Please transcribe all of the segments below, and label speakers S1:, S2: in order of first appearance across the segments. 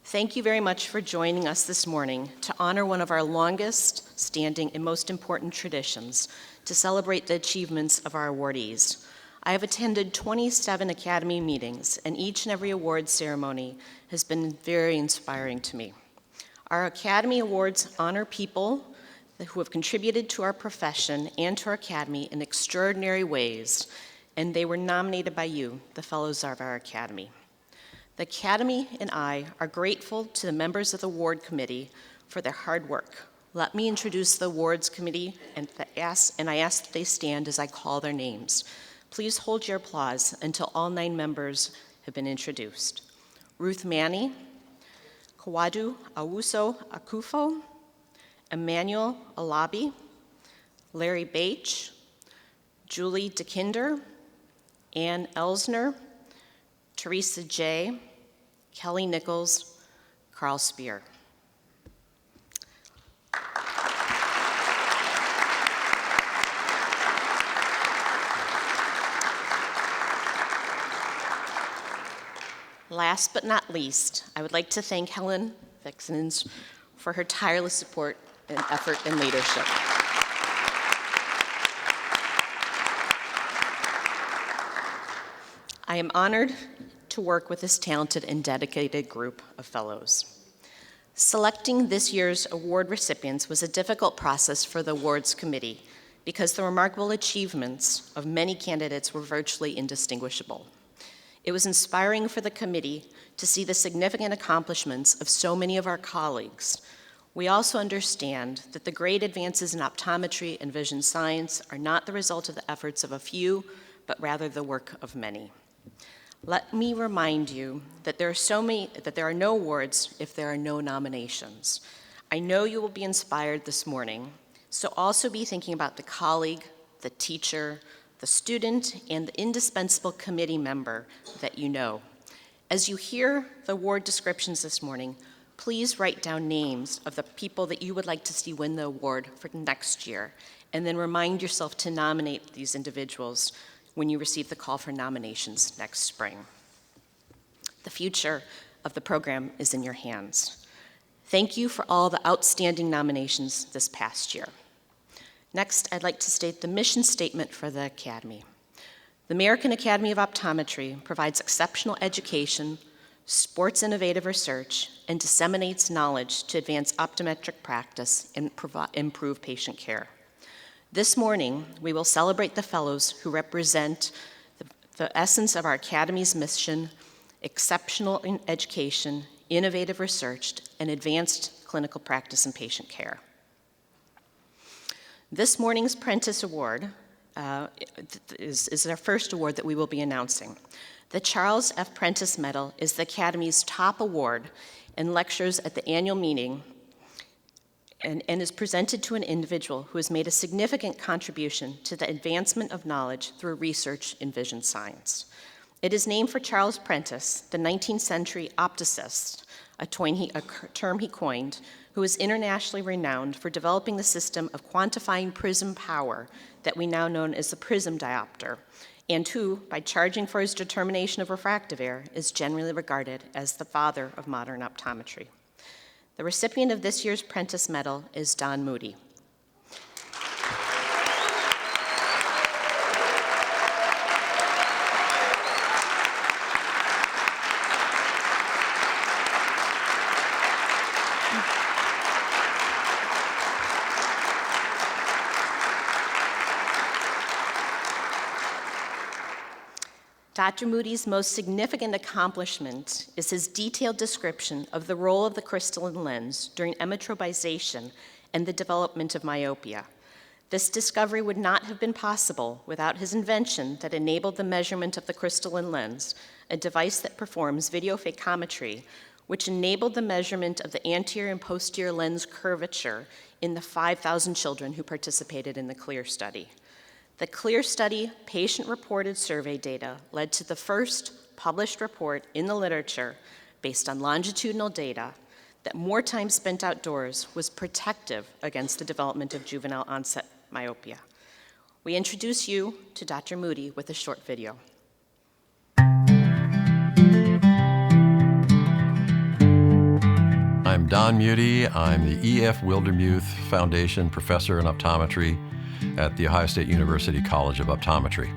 S1: Thank you very much for joining us this morning to honor one of our longest standing and most important traditions, to celebrate the achievements of our awardees. I have attended 27 Academy meetings, and each and every award ceremony has been very inspiring to me. Our Academy Awards honor people who have contributed to our profession and to our Academy in extraordinary ways, and they were nominated by you, the fellows of our Academy. The Academy and I are grateful to the members of the Award Committee for their hard work. Let me introduce the Awards Committee, and I ask that they stand as I call their names. Please hold your applause until all 9 members have been introduced. Ruth Manny, Kawadu Awuso Akufo, Emmanuel Alabi, Larry Bache, Julie DeKinder, Ann Elsner, Teresa J., Kelly Nichols, Carl Spear. Last but not least, I would like to thank Helen Vixens for her tireless support and effort and leadership. I am honored to work with this talented and dedicated group of fellows. Selecting this year's award recipients was a difficult process for the awards committee because the remarkable achievements of many candidates were virtually indistinguishable. It was inspiring for the committee to see the significant accomplishments of so many of our colleagues. We also understand that the great advances in optometry and vision science are not the result of the efforts of a few, but rather the work of many. Let me remind you that there are no awards if there are no nominations. I know you will be inspired this morning, so also be thinking about the colleague, the teacher, the student, and the indispensable committee member that you know. As you hear the award descriptions this morning, please write down names of the people that you would like to see win the award for next year, and then remind yourself to nominate these individuals when you receive the call for nominations next spring. The future of the program is in your hands. Thank you for all the outstanding nominations this past year. Next, I'd like to state the mission statement for the Academy. The American Academy of Optometry provides exceptional education, supports innovative research, and disseminates knowledge to advance optometric practice and improve patient care. This morning, we will celebrate the fellows who represent the essence of our Academy's mission: exceptional in education, innovative research, and advanced clinical practice and patient care. This morning's Prentice Award is our first award that we will be announcing. The Charles F. Prentice Medal is the Academy's top award and lectures at the annual meeting and is presented to an individual who has made a significant contribution to the advancement of knowledge through research in vision science. It is named for Charles Prentice, the 19th century opticist, a term he coined, who is internationally renowned for developing the system of quantifying prism power that we now know as the prism diopter, and who, by charging for his determination of refractive error, is generally regarded as the father of modern optometry. The recipient of this year's Prentice Medal is Don Moody. Dr. Moody's most significant accomplishment is his detailed description of the role of the crystalline lens during emmetrobization and the development of myopia. This discovery would not have been possible without his invention that enabled the measurement of the crystalline lens, a device that performs videophacometry, which enabled the measurement of the anterior and posterior lens curvature in the 5,000 children who participated in the CLEAR study. The CLEAR study patient-reported survey data led to the first published report in the literature based on longitudinal data that more time spent outdoors was protective against the development of juvenile onset myopia. We introduce you to Dr. Moody with a short video.
S2: I'm Don Muty. I'm the E.F. Wildermuth Foundation Professor in Optometry at The Ohio State University College of Optometry.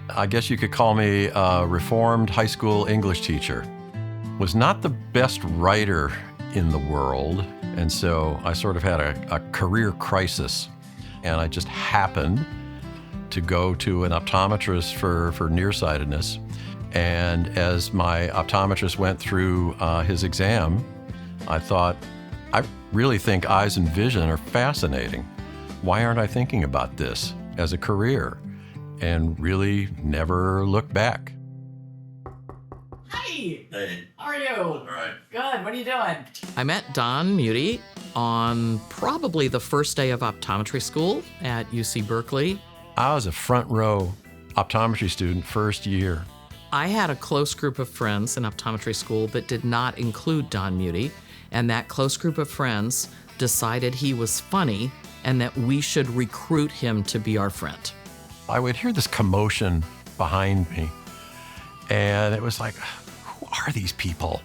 S2: I guess you could call me a reformed high school English teacher. Was not the best writer in the world, and so I sort of had a career crisis, and I just happened to go to an optometrist for nearsightedness. And as my optometrist went through his exam, I thought, I really think eyes and vision are fascinating. Why aren't I thinking about this as a career? And really never looked back.
S3: Hey!
S4: Hey.
S3: How are you?
S4: All right.
S3: Good. What are you doing?
S5: I met Don Muty on probably the first day of optometry school at UC Berkeley.
S2: I was a front row optometry student first year.
S5: I had a close group of friends in optometry school that did not include Don Muty, and that close group of friends decided he was funny and that we should recruit him to be our friend.
S2: I would hear this commotion behind me, and it was like, who are these people?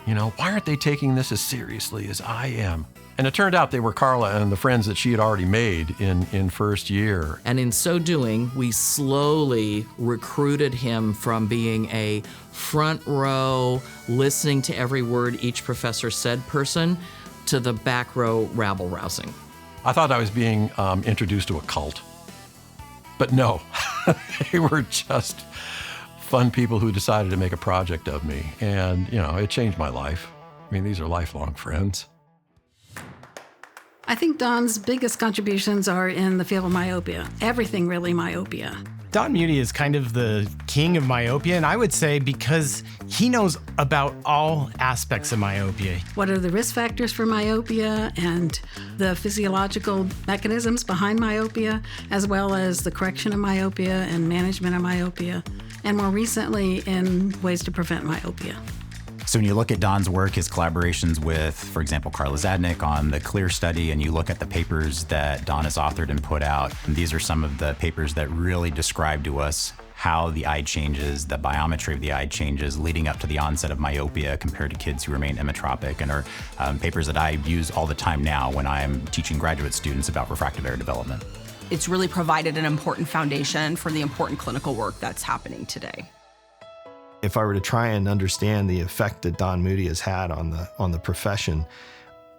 S2: You know, why aren't they taking this as seriously as I am? And it turned out they were Carla and the friends that she had already made in first year.
S5: And in so doing, we slowly recruited him from being a front row, listening to every word each professor said person to the back row rabble-rousing.
S2: I thought I was being introduced to a cult. But no, they were just fun people who decided to make a project of me. And, you know, it changed my life. I mean, these are lifelong friends.
S6: I think Don's biggest contributions are in the field of myopia. Everything really myopia.
S7: Don Muty is kind of the king of myopia, and I would say because he knows about all aspects of myopia.
S6: What are the risk factors for myopia and the physiological mechanisms behind myopia, as well as the correction of myopia and management of myopia, and more recently in ways to prevent myopia.
S8: So when you look at Don's work, his collaborations with, for example, Carla Zadnik on the CLEAR study, and you look at the papers that Don has authored and put out, and these are some of the papers that really describe to us how the eye changes, the biometry of the eye changes leading up to the onset of myopia compared to kids who remain emmetropic, and are papers that I use all the time now when I'm teaching graduate students about refractive error development.
S9: It's really provided an important foundation for the important clinical work that's happening today.
S10: If I were to try and understand the effect that Don Muty has had on the profession,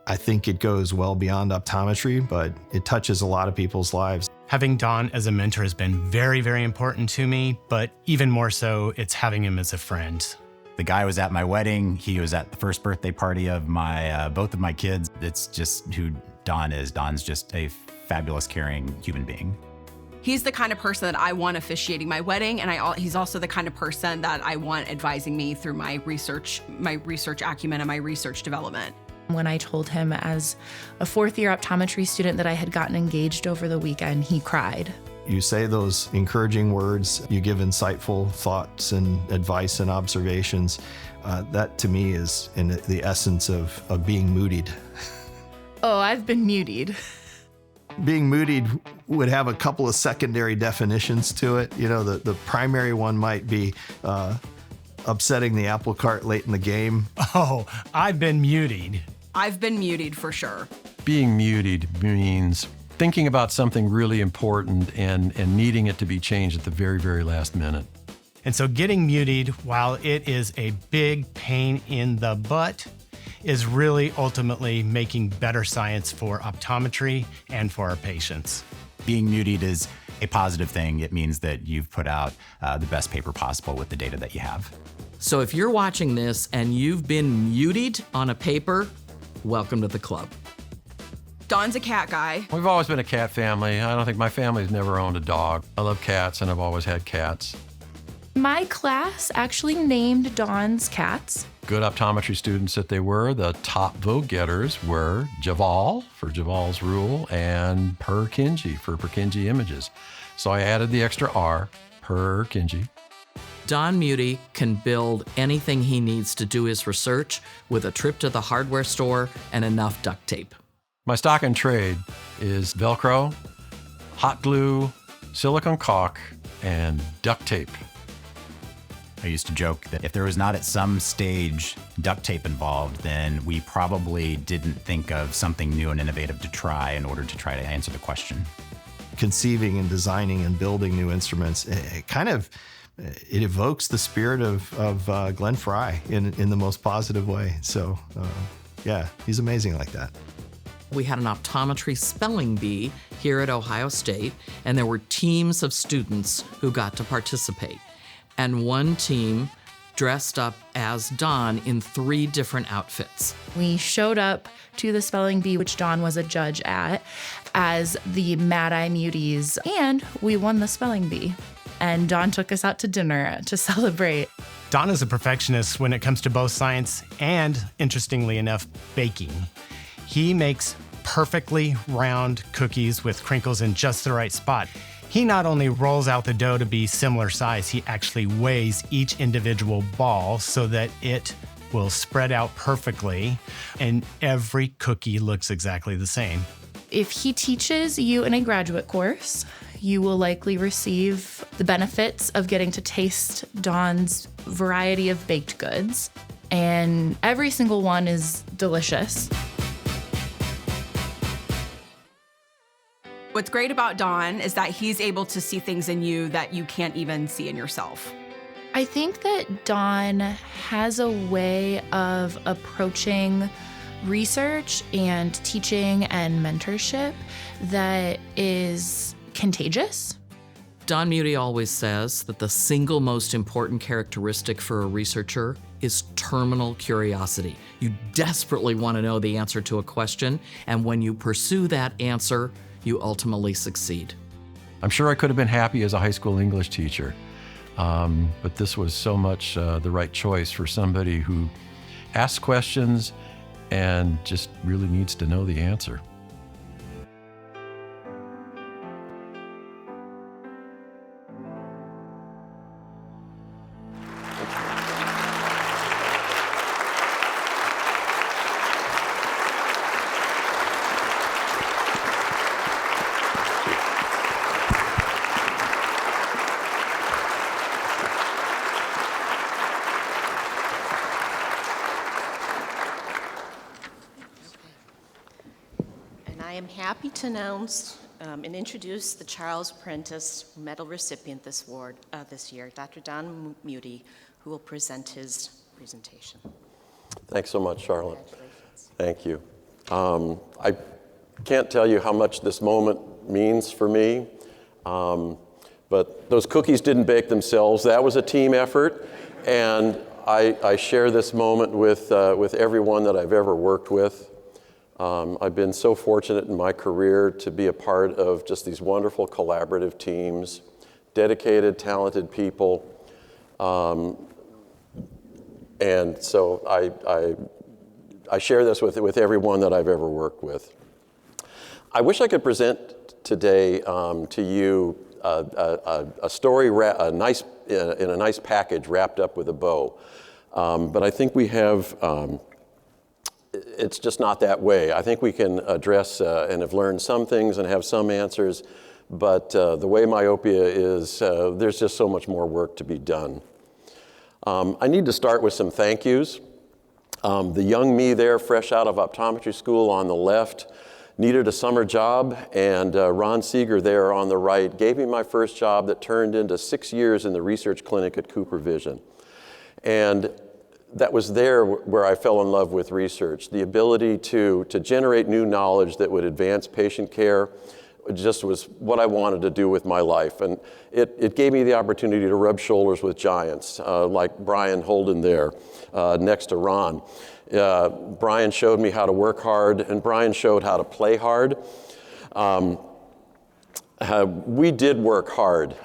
S10: I think it goes well beyond optometry, but it touches a lot of people's lives.
S7: Having Don as a mentor has been very, very important to me, but even more so, it's having him as a friend.
S8: The guy was at my wedding. He was at the first birthday party of my both of my kids. It's just who Don is. Don's just a fabulous, caring human being.
S9: He's the kind of person that I want officiating my wedding, and he's also the kind of person that I want advising me through my research acumen and my research development.
S11: When I told him as a fourth-year optometry student that I had gotten engaged over the weekend, he cried.
S10: You say those encouraging words, you give insightful thoughts and advice and observations. That to me is in the essence of being mutied.
S11: Oh, I've been mutied.
S10: Being mutied would have a couple of secondary definitions to it. You know, the primary one might be upsetting the apple cart late in the game.
S7: Oh, I've been mutied.
S9: I've been mutied for sure.
S2: Being mutied means thinking about something really important and needing it to be changed at the very, very last minute.
S7: And so getting mutied, while it is a big pain in the butt, is really ultimately making better science for optometry and for our patients.
S8: Being mutied is a positive thing. It means that you've put out the best paper possible with the data that you have.
S5: So if you're watching this and you've been mutied on a paper, welcome to the club.
S9: Don's a cat guy.
S2: We've always been a cat family. I don't think my family's never owned a dog. I love cats, and I've always had cats.
S11: My class actually named Don's cats.
S2: Good optometry students that they were, the top vote getters were Javal for Javal's rule and Purkinje for Purkinje images. So I added the extra R, Purkinje.
S5: Don Muty can build anything he needs to do his research with a trip to the hardware store and enough duct tape.
S2: My stock in trade is Velcro, hot glue, silicone caulk, and duct tape.
S8: I used to joke that if there was not at some stage duct tape involved, then we probably didn't think of something new and innovative to try in order to try to answer the question.
S10: Conceiving and designing and building new instruments, it evokes the spirit of Glenn Fry in the most positive way. So, yeah, he's amazing like that.
S5: We had an optometry spelling bee here at Ohio State, and there were teams of students who got to participate. And one team dressed up as Don in 3 different outfits.
S11: We showed up to the spelling bee, which Don was a judge at, as the Mad Eye Muties, and we won the spelling bee. And Don took us out to dinner to celebrate.
S7: Don is a perfectionist when it comes to both science and, interestingly enough, baking. He makes perfectly round cookies with crinkles in just the right spot. He not only rolls out the dough to be similar size, he actually weighs each individual ball so that it will spread out perfectly, and every cookie looks exactly the same.
S11: If he teaches you in a graduate course, you will likely receive the benefits of getting to taste Don's variety of baked goods, and every single one is delicious.
S9: What's great about Don is that he's able to see things in you that you can't even see in yourself.
S11: I think that Don has a way of approaching research and teaching and mentorship that is contagious.
S5: Don Muti always says that the single most important characteristic for a researcher is terminal curiosity. You desperately want to know the answer to a question, and when you pursue that answer, you ultimately succeed.
S2: I'm sure I could have been happy as a high school English teacher, but this was so much the right choice for somebody who asks questions and just really needs to know the answer.
S1: I am happy to announce and introduce the Charles Prentice Medal recipient this year, Dr. Don Muti, who will present his presentation.
S3: Thanks so much, Charlotte. Thank you. I can't tell you how much this moment means for me, but those cookies didn't bake themselves. That was a team effort, and I share this moment with everyone that I've ever worked with. I've been so fortunate in my career to be a part of just these wonderful collaborative teams, dedicated, talented people. And so I share this with everyone that I've ever worked with. I wish I could present today to you a story in a nice package wrapped up with a bow. But I think we have, it's just not that way. I think we can address and have learned some things and have some answers, but the way myopia is, there's just so much more work to be done. I need to start with some thank yous. The young me there, fresh out of optometry school on the left, needed a summer job, and Ron Seeger there on the right gave me my first job that turned into 6 years in the research clinic at Cooper Vision. And that was there where I fell in love with research. The ability to generate new knowledge that would advance patient care just was what I wanted to do with my life. And it gave me the opportunity to rub shoulders with giants, like Brian Holden there, next to Ron. Brian showed me how to work hard, and Brian showed how to play hard. We did work hard.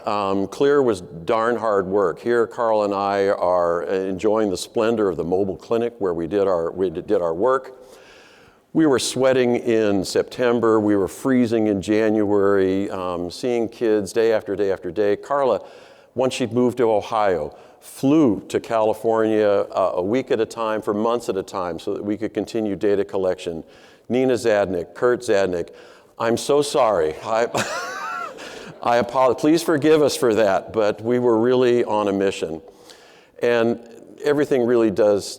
S3: Clear was darn hard work. Here, Carl and I are enjoying the splendor of the mobile clinic where we did our work. We were sweating in September. We were freezing in January, seeing kids day after day after day. Carla, once she'd moved to Ohio, flew to California a week at a time for months at a time so that we could continue data collection. Nina Zadnik, Kurt Zadnik, I'm so sorry. I apologize. Please forgive us for that, but we were really on a mission. And everything really does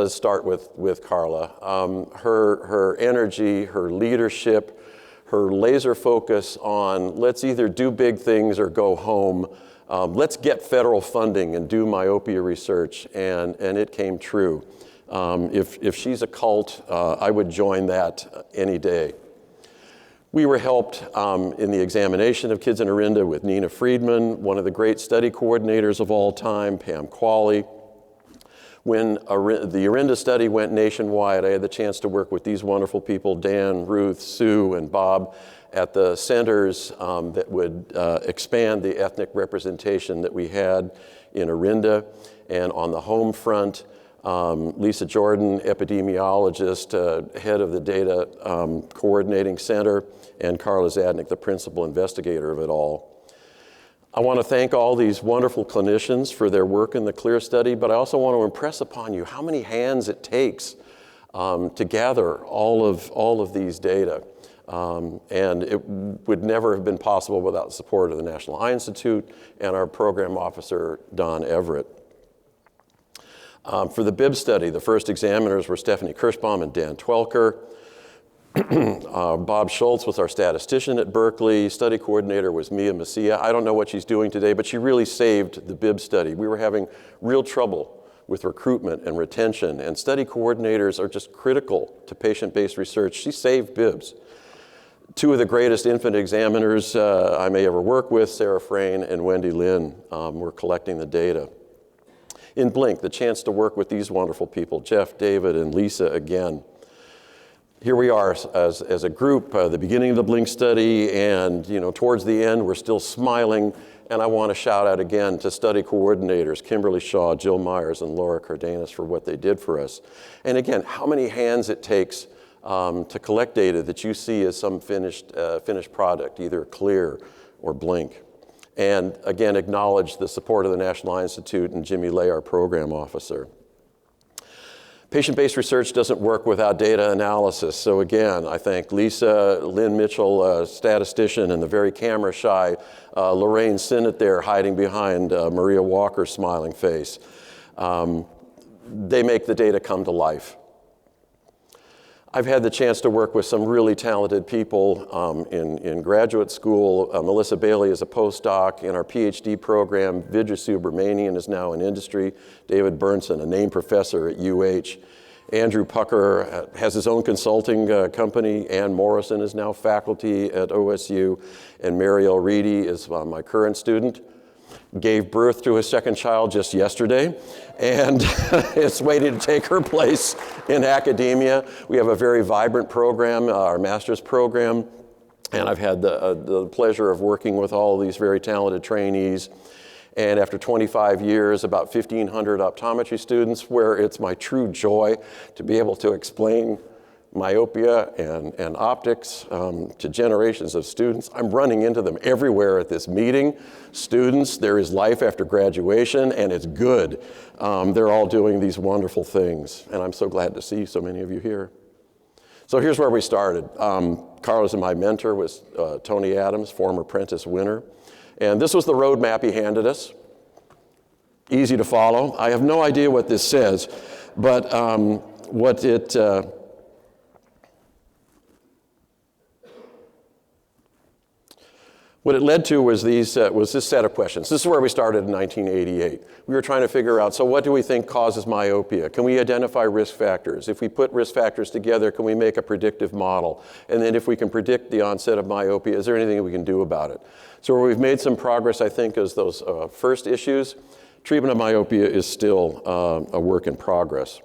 S3: start with Carla. Her energy, her leadership, her laser focus on let's either do big things or go home. Let's get federal funding and do myopia research, and it came true. If she's a cult, I would join that any day. We were helped in the examination of kids in Orinda with Nina Friedman, one of the great study coordinators of all time, Pam Qualley. When the Orinda study went nationwide, I had the chance to work with these wonderful people, Dan, Ruth, Sue, and Bob, at the centers that would expand the ethnic representation that we had in Orinda. And on the home front, Lisa Jordan, epidemiologist, head of the data coordinating center, and Carla Zadnik, the principal investigator of it all. I want to thank all these wonderful clinicians for their work in the CLEAR study, but I also want to impress upon you how many hands it takes to gather all of these data. And it would never have been possible without the support of the National Eye Institute and our program officer, Don Everett. For the BIB study, the first examiners were Stephanie Kirschbaum and Dan Twelker. Bob Schultz was our statistician at Berkeley. Study coordinator was Mia Messia. I don't know what she's doing today, but she really saved the BIB study. We were having real trouble with recruitment and retention, and study coordinators are just critical to patient-based research. She saved BIBs. Two of the greatest infant examiners I may ever work with, Sarah Frayne and Wendy Lin, were collecting the data. In Blink, the chance to work with these wonderful people, Jeff, David, and Lisa again. Here we are as a group, the beginning of the Blink study, and towards the end, we're still smiling. And I want to shout out again to study coordinators, Kimberly Shaw, Jill Myers, and Laura Cardenas for what they did for us. And again, how many hands it takes to collect data that you see as some finished product, either CLEAR or Blink. And again, acknowledge the support of the National Eye Institute and Jimmy Lay, our program officer. Patient-based research doesn't work without data analysis. So again, I thank Lisa, Lynn Mitchell, statistician, and the very camera-shy Lorraine Sinnott there hiding behind Maria Walker's smiling face. They make the data come to life. I've had the chance to work with some really talented people in graduate school. Melissa Bailey is a postdoc in our PhD program. Vidya Subramanian is now in industry. David Bernson, a named professor at UH. Andrew Pucker has his own consulting company. Ann Morrison is now faculty at OSU. And Marielle Reedy is my current student. Gave birth to his second child just yesterday and is waiting to take her place in academia. We have a very vibrant program, our master's program, and I've had the pleasure of working with all these very talented trainees. And after 25 years, about 1,500 optometry students, where it's my true joy to be able to explain myopia and optics to generations of students. I'm running into them everywhere at this meeting. Students, there is life after graduation, and it's good. They're all doing these wonderful things, and I'm so glad to see so many of you here. So here's where we started. Carlos and my mentor was Tony Adams, former Prentice winner. And this was the roadmap he handed us. Easy to follow. I have no idea what this says, but what it led to was this set of questions. This is where we started in 1988. We were trying to figure out, so what do we think causes myopia? Can we identify risk factors? If we put risk factors together, can we make a predictive model? And then if we can predict the onset of myopia, is there anything that we can do about it? So where we've made some progress, I think, is those first issues. Treatment of myopia is still a work in progress.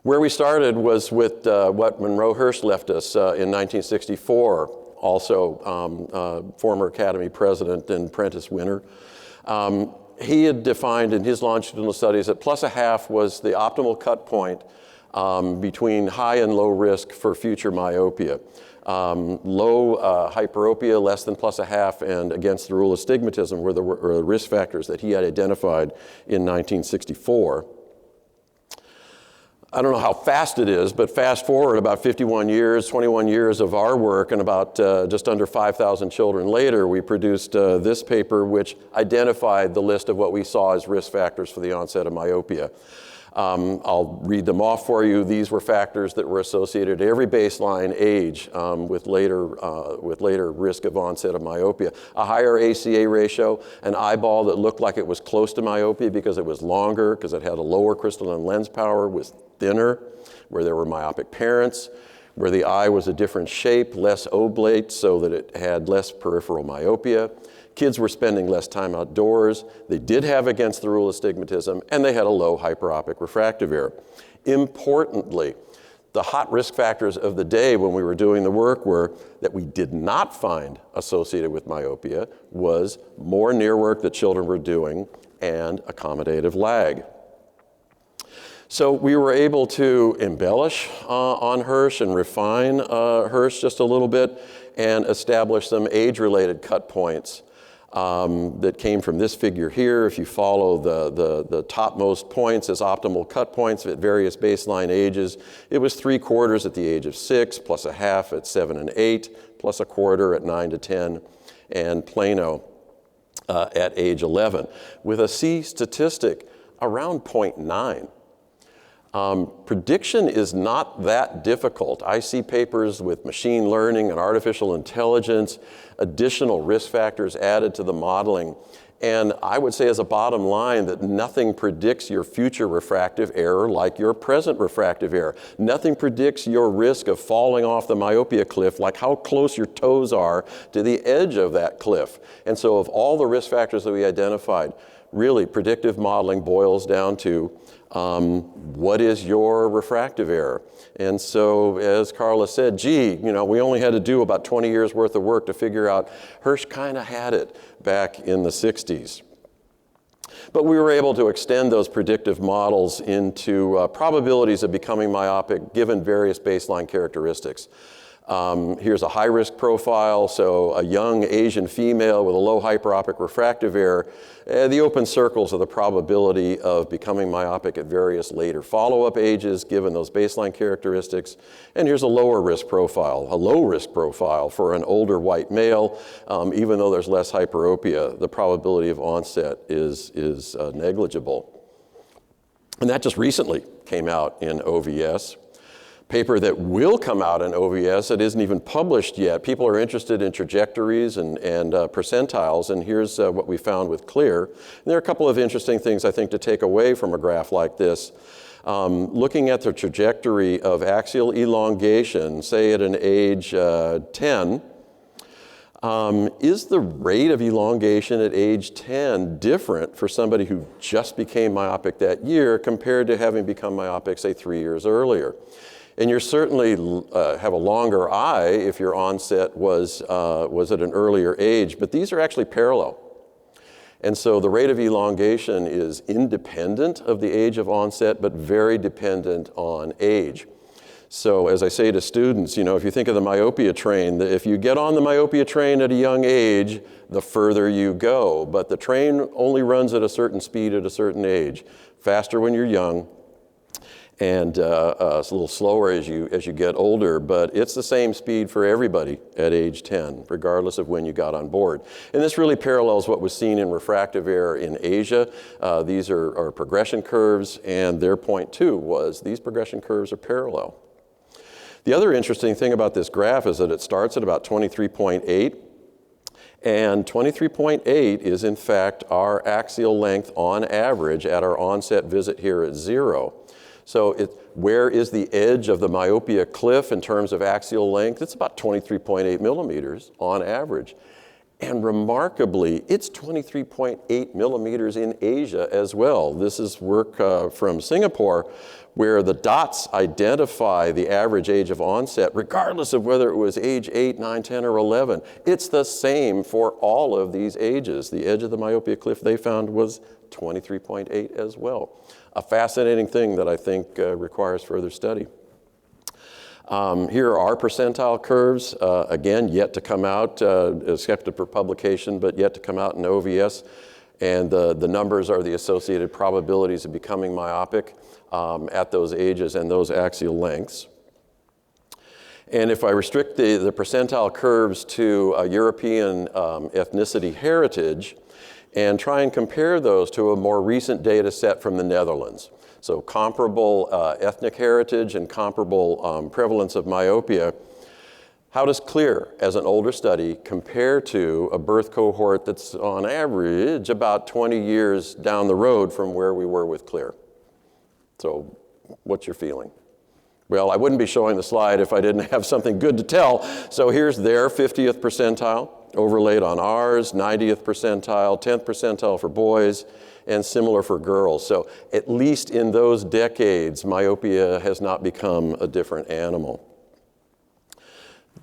S3: Where we started was with what Monroe Hirsch left us in 1964. Also former Academy president and Prentice winner. He had defined in his longitudinal studies that +0.5 was the optimal cut point between high and low risk for future myopia. Low hyperopia, less than +0.5, and against the rule of astigmatism were the risk factors that he had identified in 1964. I don't know how fast it is, but fast forward about 51 years, 21 years of our work, and about just under 5,000 children later, we produced this paper which identified the list of what we saw as risk factors for the onset of myopia. I'll read them off for you. These were factors that were associated at every baseline age with later risk of onset of myopia. A higher ACA ratio, an eyeball that looked like it was close to myopia because it was longer, because it had a lower crystalline lens power, was thinner, where there were myopic parents, where the eye was a different shape, less oblate, so that it had less peripheral myopia. Kids were spending less time outdoors. They did have against the rule astigmatism, and they had a low hyperopic refractive error. Importantly, the hot risk factors of the day when we were doing the work were that we did not find associated with myopia was more near work that children were doing and accommodative lag. So we were able to embellish on Hirsch and refine Hirsch just a little bit and establish some age-related cut points that came from this figure here. If you follow the topmost points as optimal cut points at various baseline ages, it was 3/4 at the age of 6, plus a half at 7 and 8, plus a quarter at 9 to 10, and plano at age 11, with a C statistic around 0.9. Prediction is not that difficult. I see papers with machine learning and artificial intelligence, additional risk factors added to the modeling. And I would say as a bottom line that nothing predicts your future refractive error like your present refractive error. Nothing predicts your risk of falling off the myopia cliff like how close your toes are to the edge of that cliff. And so of all the risk factors that we identified, really predictive modeling boils down to what is your refractive error? And so, as Carla said, gee, we only had to do about 20 years worth of work to figure out Hirsch kind of had it back in the 60s. But we were able to extend those predictive models into probabilities of becoming myopic given various baseline characteristics. Here's a high-risk profile, so a young Asian female with a low hyperopic refractive error. The open circles are the probability of becoming myopic at various later follow-up ages, given those baseline characteristics. And here's a lower risk profile, a low-risk profile for an older white male. Even though there's less hyperopia, the probability of onset is negligible. And that just recently came out in OVS. Paper that will come out in OVS that isn't even published yet. People are interested in trajectories and percentiles, and here's what we found with CLEAR. And there are a couple of interesting things I think to take away from a graph like this. Looking at the trajectory of axial elongation, say at an age 10, is the rate of elongation at age 10 different for somebody who just became myopic that year compared to having become myopic, say, 3 years earlier? And you certainly have a longer eye if your onset was at an earlier age, but these are actually parallel. And so the rate of elongation is independent of the age of onset, but very dependent on age. So as I say to students, if you think of the myopia train, if you get on the myopia train at a young age, the further you go. But the train only runs at a certain speed at a certain age. Faster when you're young, and it's a little slower as you get older, but it's the same speed for everybody at age 10, regardless of when you got on board. And this really parallels what was seen in refractive error in Asia. These are progression curves, and their point too was these progression curves are parallel. The other interesting thing about this graph is that it starts at about 23.8, and 23.8 is in fact our axial length on average at our onset visit here at 0. So where is the edge of the myopia cliff in terms of axial length? It's about 23.8 millimeters on average. And remarkably, it's 23.8 millimeters in Asia as well. This is work from Singapore where the dots identify the average age of onset regardless of whether it was age 8, 9, 10, or 11. It's the same for all of these ages. The edge of the myopia cliff they found was 23.8 as well. A fascinating thing that I think requires further study. Here are our percentile curves, again, yet to come out, accepted for publication, but yet to come out in OVS. And the numbers are the associated probabilities of becoming myopic. at those ages and those axial lengths. And if I restrict the percentile curves to European ethnicity heritage and try and compare those to a more recent data set from the Netherlands, so comparable ethnic heritage and comparable prevalence of myopia, how does CLEAR, as an older study, compare to a birth cohort that's on average about 20 years down the road from where we were with CLEAR? So what's your feeling? Well, I wouldn't be showing the slide if I didn't have something good to tell. So here's their 50th percentile overlaid on ours, 90th percentile, 10th percentile for boys, and similar for girls. So at least in those decades, myopia has not become a different animal.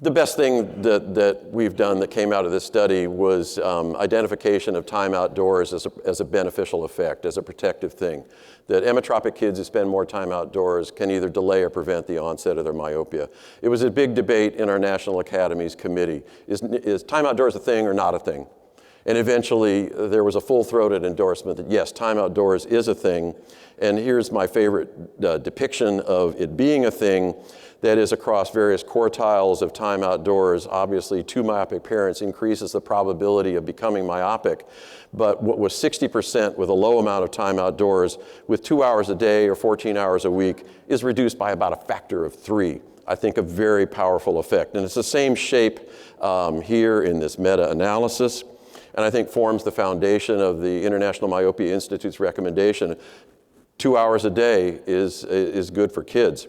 S3: The best thing that we've done that came out of this study was identification of time outdoors as a beneficial effect, as a protective thing. That emmetropic kids who spend more time outdoors can either delay or prevent the onset of their myopia. It was a big debate in our National Academies Committee. Is time outdoors a thing or not a thing? And eventually there was a full-throated endorsement that yes, time outdoors is a thing. And here's my favorite depiction of it being a thing. That is across various quartiles of time outdoors. Obviously, 2 myopic parents increases the probability of becoming myopic. But what was 60% with a low amount of time outdoors with 2 hours a day or 14 hours a week is reduced by about a factor of 3. I think a very powerful effect. And it's the same shape here in this meta-analysis. And I think forms the foundation of the International Myopia Institute's recommendation. 2 hours a day is good for kids.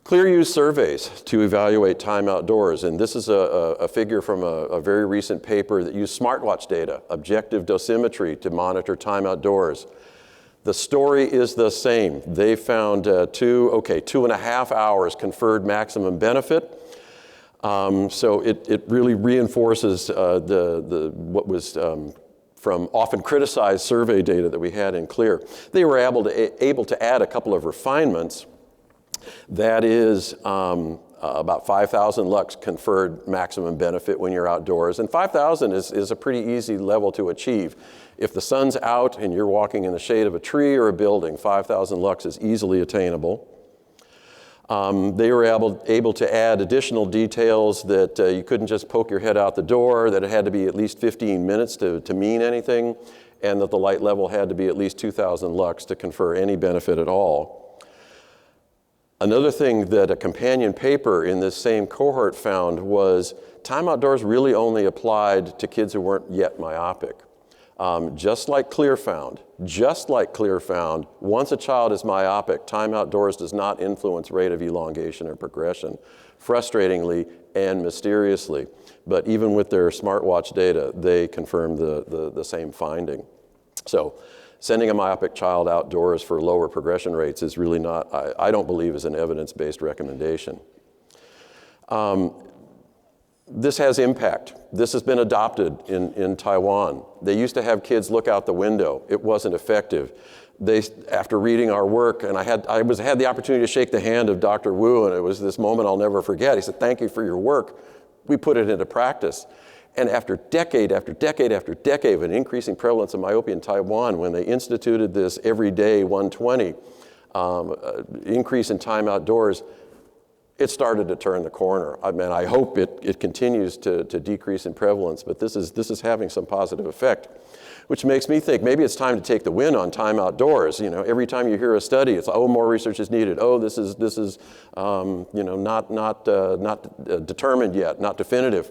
S3: CLEAR used surveys to evaluate time outdoors, and this is a figure from a very recent paper that used smartwatch data, objective dosimetry, to monitor time outdoors. The story is the same. They found 2.5 hours conferred maximum benefit. So it really reinforces what was from often criticized survey data that we had in CLEAR. They were able to add a couple of refinements. That is about 5,000 lux conferred maximum benefit when you're outdoors. And 5,000 is a pretty easy level to achieve. If the sun's out and you're walking in the shade of a tree or a building, 5,000 lux is easily attainable. They were able to add additional details that you couldn't just poke your head out the door, that it had to be at least 15 minutes to mean anything, and that the light level had to be at least 2,000 lux to confer any benefit at all. Another thing that a companion paper in this same cohort found was time outdoors really only applied to kids who weren't yet myopic. Just like CLEAR found, once a child is myopic, time outdoors does not influence rate of elongation or progression, frustratingly and mysteriously. But even with their smartwatch data, they confirmed the same finding. So sending a myopic child outdoors for lower progression rates is really not, I don't believe, is an evidence-based recommendation. This has impact. This has been adopted in Taiwan. They used to have kids look out the window. It wasn't effective. After reading our work, and I had the opportunity to shake the hand of Dr. Wu, and it was this moment I'll never forget. He said, "Thank you for your work." We put it into practice. And after decade after decade after decade of an increasing prevalence of myopia in Taiwan, when they instituted this every day 120 increase in time outdoors, it started to turn the corner. I mean, I hope it continues to decrease in prevalence, but this is having some positive effect, which makes me think maybe it's time to take the win on time outdoors. You know, every time you hear a study, it's, oh, more research is needed. Oh, this is not determined yet, not definitive.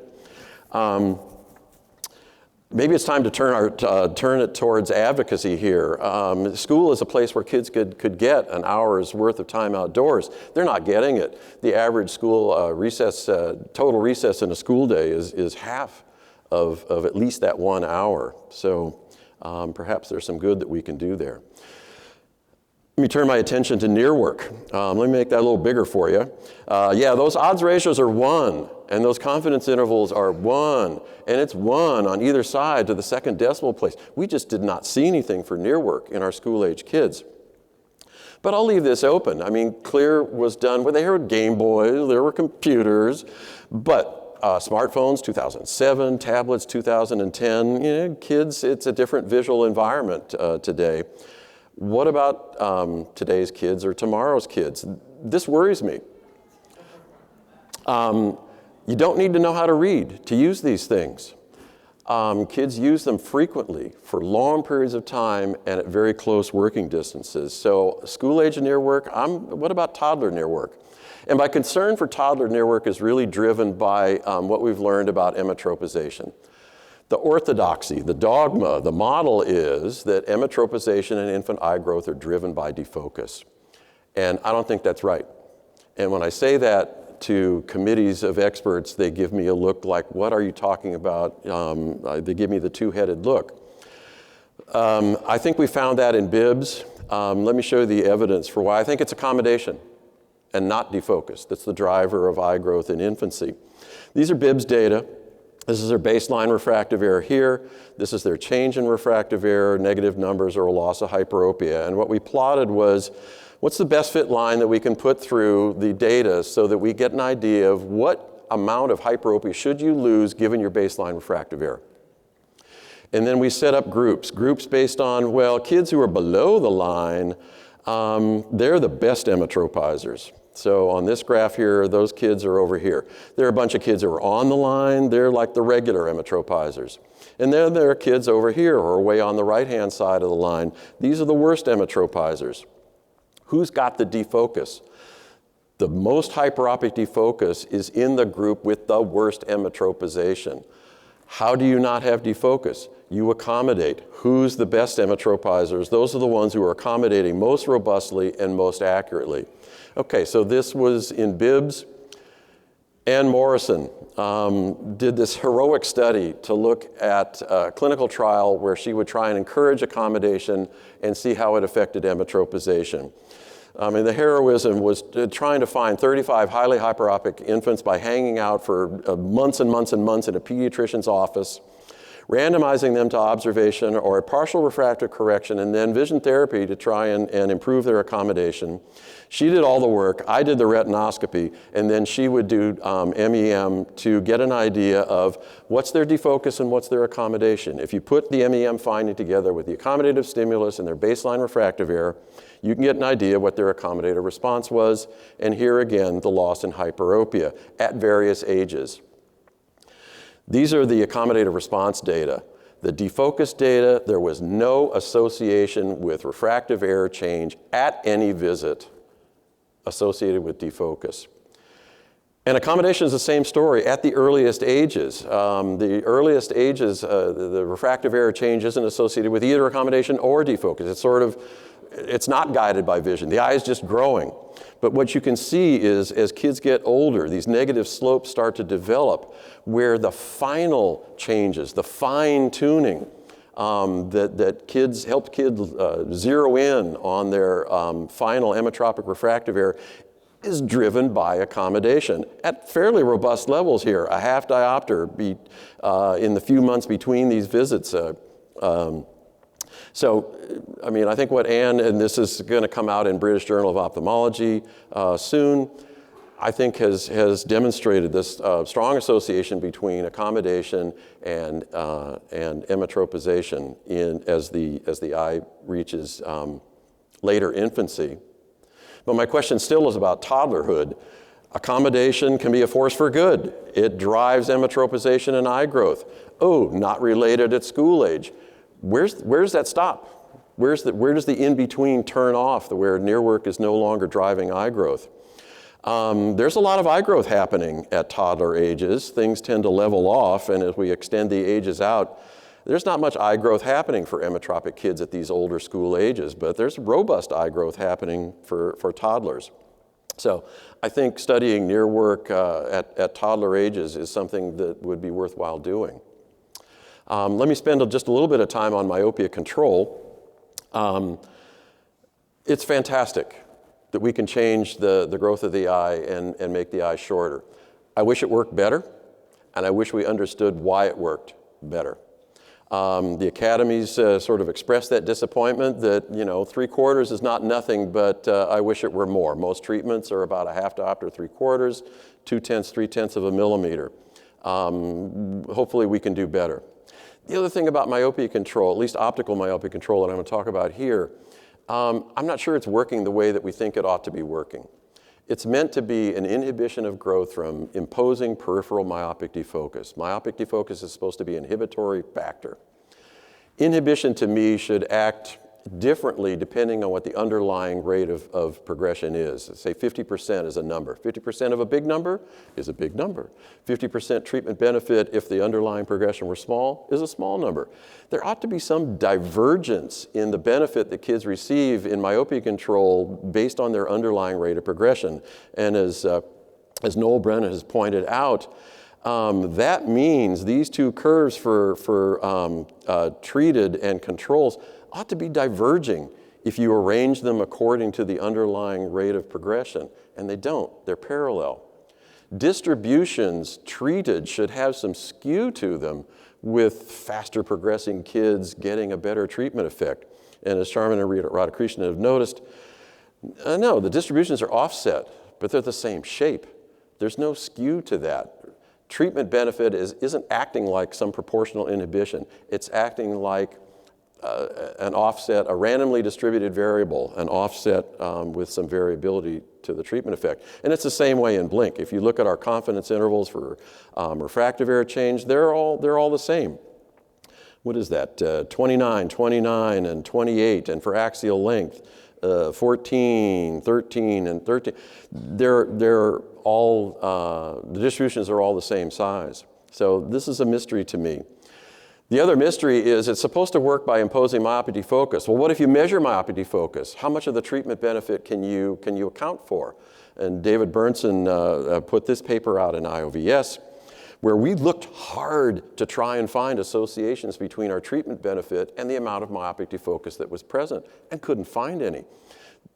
S3: Maybe it's time to turn it towards advocacy here. School is a place where kids could get an hour's worth of time outdoors. They're not getting it. The average school total recess in a school day is half of at least that 1 hour. So perhaps there's some good that we can do there. Let me turn my attention to near work. Let me make that a little bigger for you. Yeah, those odds ratios are 1, and those confidence intervals are 1, and it's 1 on either side to the second decimal place. We just did not see anything for near work in our school-age kids. But I'll leave this open. I mean, CLEAR was done where there were Game Boys, there were computers, but smartphones, 2007, tablets, 2010. You know, kids, it's a different visual environment today. What about today's kids or tomorrow's kids? This worries me. You don't need to know how to read to use these things. Kids use them frequently for long periods of time and at very close working distances. So school age near work, what about toddler near work? And my concern for toddler near work is really driven by what we've learned about emmetropization. The orthodoxy, the dogma, the model is that emmetropization and infant eye growth are driven by defocus. And I don't think that's right. And when I say that to committees of experts, they give me a look like, what are you talking about? They give me the two-headed look. I think we found that in BIBS. Let me show you the evidence for why I think it's accommodation and not defocus. That's the driver of eye growth in infancy. These are BIBS data. This is their baseline refractive error here. This is their change in refractive error, negative numbers, or a loss of hyperopia. And what we plotted was, what's the best fit line that we can put through the data so that we get an idea of what amount of hyperopia should you lose given your baseline refractive error? And then we set up groups based on, well, kids who are below the line, they're the best emmetropizers. So on this graph here, those kids are over here. There are a bunch of kids who are on the line. They're like the regular emmetropizers. And then there are kids over here who are way on the right-hand side of the line. These are the worst emmetropizers. Who's got the defocus? The most hyperopic defocus is in the group with the worst emmetropization. How do you not have defocus? You accommodate. Who's the best emmetropizers? Those are the ones who are accommodating most robustly and most accurately. Okay, so this was in BIBS. Ann Morrison did this heroic study to look at a clinical trial where she would try and encourage accommodation and see how it affected emmetropization. And the heroism was trying to find 35 highly hyperopic infants by hanging out for months and months and months in a pediatrician's office, randomizing them to observation or a partial refractive correction, and then vision therapy to try and improve their accommodation. She did all the work, I did the retinoscopy, and then she would do MEM to get an idea of what's their defocus and what's their accommodation. If you put the MEM finding together with the accommodative stimulus and their baseline refractive error, you can get an idea what their accommodative response was, and here again, the loss in hyperopia at various ages. These are the accommodative response data. The defocus data, there was no association with refractive error change at any visit associated with defocus. And accommodation is the same story at the earliest ages. The earliest ages, the refractive error change isn't associated with either accommodation or defocus. It's not guided by vision. The eye is just growing. But what you can see is as kids get older, these negative slopes start to develop where the final changes, the fine tuning that help kids zero in on their final emmetropic refractive error is driven by accommodation at fairly robust levels here, a half diopter in the few months between these visits. So, I mean, I think what Ann, and this is going to come out in British Journal of Ophthalmology soon, I think has demonstrated this strong association between accommodation and emmetropization as the eye reaches later infancy. But my question still is about toddlerhood. Accommodation can be a force for good. It drives emmetropization and eye growth. Oh, not related at school age. Where does that stop? Where does the in-between turn off, where near work is no longer driving eye growth? There's a lot of eye growth happening at toddler ages. Things tend to level off, and as we extend the ages out, there's not much eye growth happening for emmetropic kids at these older school ages, but there's robust eye growth happening for toddlers. So I think studying near work at toddler ages is something that would be worthwhile doing. Let me spend just a little bit of time on myopia control. It's fantastic that we can change the growth of the eye and make the eye shorter. I wish it worked better, and I wish we understood why it worked better. The academies sort of expressed that disappointment that, 3/4 is not nothing, but I wish it were more. Most treatments are about a half diopter, 3/4, 2/10, 3/10 of a millimeter. Hopefully we can do better. The other thing about myopia control, at least optical myopia control that I'm going to talk about here, I'm not sure it's working the way that we think it ought to be working. It's meant to be an inhibition of growth from imposing peripheral myopic defocus. Myopic defocus is supposed to be an inhibitory factor. Inhibition to me should act differently depending on what the underlying rate of progression is. Say 50% is a number. 50% of a big number is a big number. 50% treatment benefit if the underlying progression were small is a small number. There ought to be some divergence in the benefit that kids receive in myopia control based on their underlying rate of progression. And as Noel Brennan has pointed out, that means these two curves for treated and controls ought to be diverging if you arrange them according to the underlying rate of progression. And they don't, they're parallel. Distributions treated should have some skew to them with faster progressing kids getting a better treatment effect. And as Sharman and Radhakrishnan have noticed, no, the distributions are offset, but they're the same shape. There's no skew to that. Treatment benefit isn't acting like some proportional inhibition. It's acting like an offset, a randomly distributed variable, an offset with some variability to the treatment effect. And it's the same way in Blink. If you look at our confidence intervals for refractive error change, they're all the same. What is that? 29, 29, and 28, and for axial length, 14, 13, and 13. They're all, the distributions are all the same size. So this is a mystery to me. The other mystery is it's supposed to work by imposing myopic defocus. Well, what if you measure myopic defocus? How much of the treatment benefit can you account for? And David Bernson put this paper out in IOVS, where we looked hard to try and find associations between our treatment benefit and the amount of myopic defocus that was present, and couldn't find any.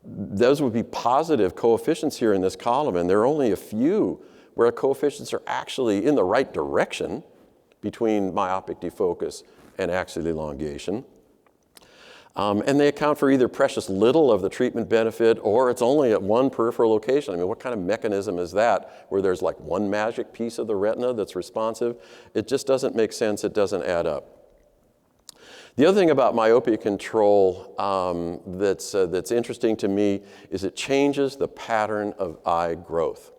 S3: Those would be positive coefficients here in this column, and there are only a few where coefficients are actually in the right direction between myopic defocus and axial elongation. And they account for either precious little of the treatment benefit or it's only at one peripheral location. I mean, what kind of mechanism is that where there's like one magic piece of the retina that's responsive? It just doesn't make sense. It doesn't add up. The other thing about myopia control that's interesting to me is it changes the pattern of eye growth.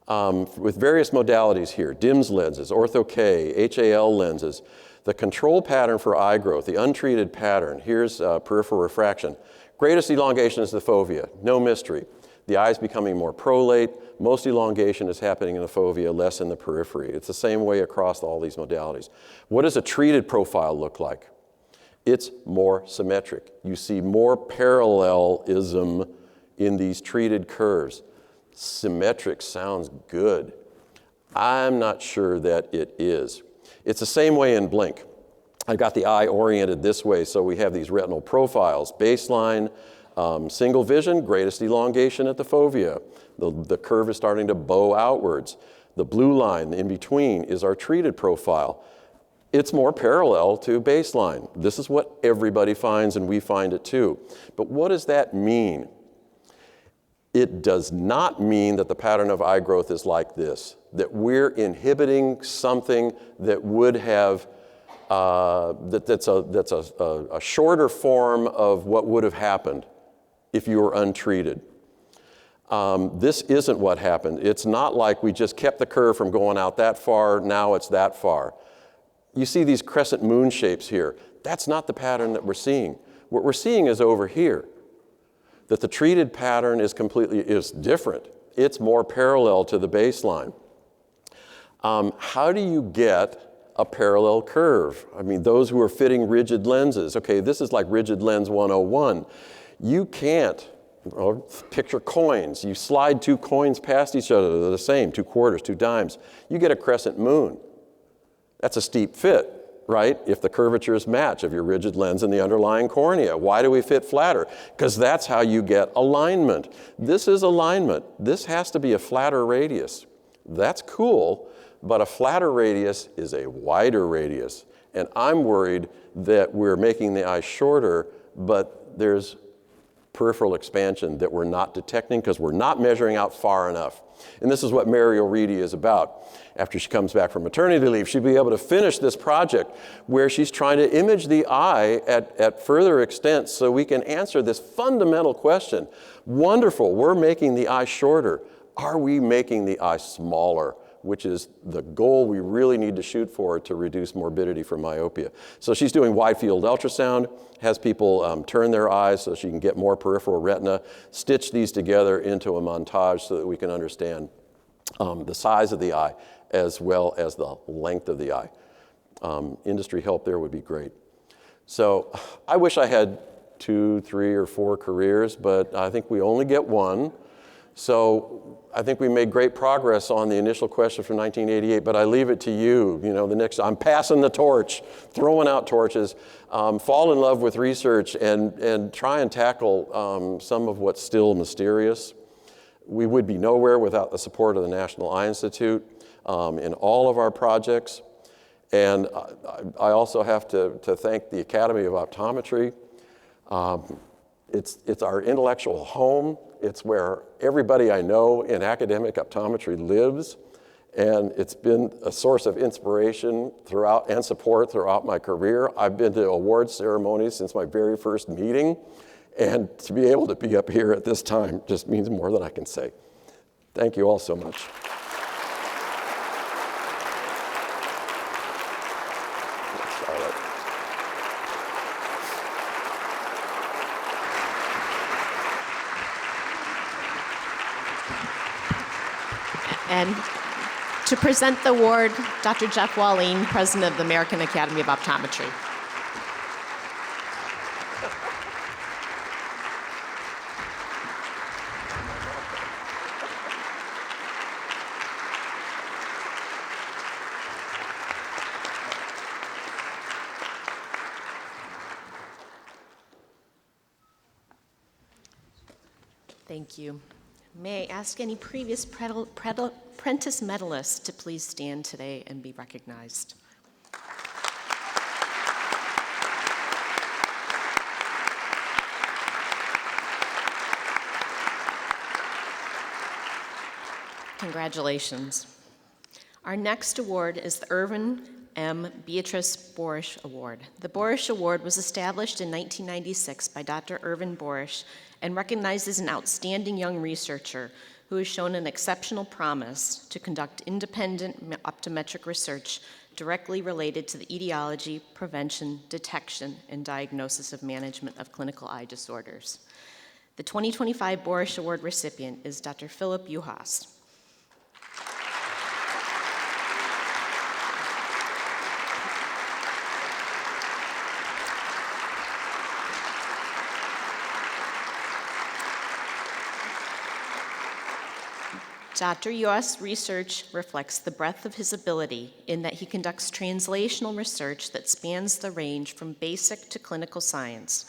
S3: With various modalities here, DIMS lenses, Ortho-K, HAL lenses, the control pattern for eye growth, the untreated pattern, here's peripheral refraction. Greatest elongation is the fovea, no mystery. The eye's becoming more prolate, most elongation is happening in the fovea, less in the periphery. It's the same way across all these modalities. What does a treated profile look like? It's more symmetric. You see more parallelism in these treated curves. Symmetric sounds good. I'm not sure that it is. It's the same way in Blink. I got the eye oriented this way, so we have these retinal profiles. Baseline, single vision, greatest elongation at the fovea. The curve is starting to bow outwards. The blue line in between is our treated profile. It's more parallel to baseline. This is what everybody finds, and we find it too. But what does that mean? It does not mean that the pattern of eye growth is like this, that we're inhibiting something that would have, that's a shorter form of what would have happened if you were untreated. This isn't what happened. It's not like we just kept the curve from going out that far, now it's that far. You see these crescent moon shapes here. That's not the pattern that we're seeing. What we're seeing is over here. That the treated pattern is different. It's more parallel to the baseline. How do you get a parallel curve? I mean, those who are fitting rigid lenses, okay, this is like rigid lens 101. You can't, picture coins. You slide two coins past each other, they're the same, 2 quarters, 2 dimes. You get a crescent moon. That's a steep fit. Right? If the curvatures match of your rigid lens and the underlying cornea. Why do we fit flatter? Because that's how you get alignment. This is alignment. This has to be a flatter radius. That's cool, but a flatter radius is a wider radius. And I'm worried that we're making the eye shorter, but there's peripheral expansion that we're not detecting because we're not measuring out far enough. And this is what Mary O'Reedy is about. After she comes back from maternity leave, she'll be able to finish this project where she's trying to image the eye at further extent so we can answer this fundamental question. Wonderful, we're making the eye shorter. Are we making the eye smaller? Which is the goal we really need to shoot for to reduce morbidity from myopia. So she's doing wide field ultrasound, has people turn their eyes so she can get more peripheral retina, stitch these together into a montage so that we can understand the size of the eye as well as the length of the eye. Industry help there would be great. So I wish I had 2, 3, or 4 careers, but I think we only get one. So I think we made great progress on the initial question from 1988, but I leave it to you. You know, I'm passing the torch, throwing out torches. Fall in love with research and try and tackle some of what's still mysterious. We would be nowhere without the support of the National Eye Institute in all of our projects. And I also have to thank the Academy of Optometry. It's our intellectual home. It's where everybody I know in academic optometry lives, and it's been a source of inspiration throughout and support throughout my career. I've been to awards ceremonies since my very first meeting, and to be able to be up here at this time just means more than I can say. Thank you all so much.
S1: And to present the award, Dr. Jeff Walleen, President of the American Academy of Optometry. Thank you. May I ask any previous Prentice medalists to please stand today and be recognized. Congratulations. Our next award is the Irvin M. Beatrice Borish Award. The Borish Award was established in 1996 by Dr. Irvin Borish and recognizes an outstanding young researcher who has shown an exceptional promise to conduct independent optometric research directly related to the etiology, prevention, detection, and diagnosis of management of clinical eye disorders. The 2025 Borish Award recipient is Dr. Philip Juhas. Dr. Yuas' research reflects the breadth of his ability in that he conducts translational research that spans the range from basic to clinical science.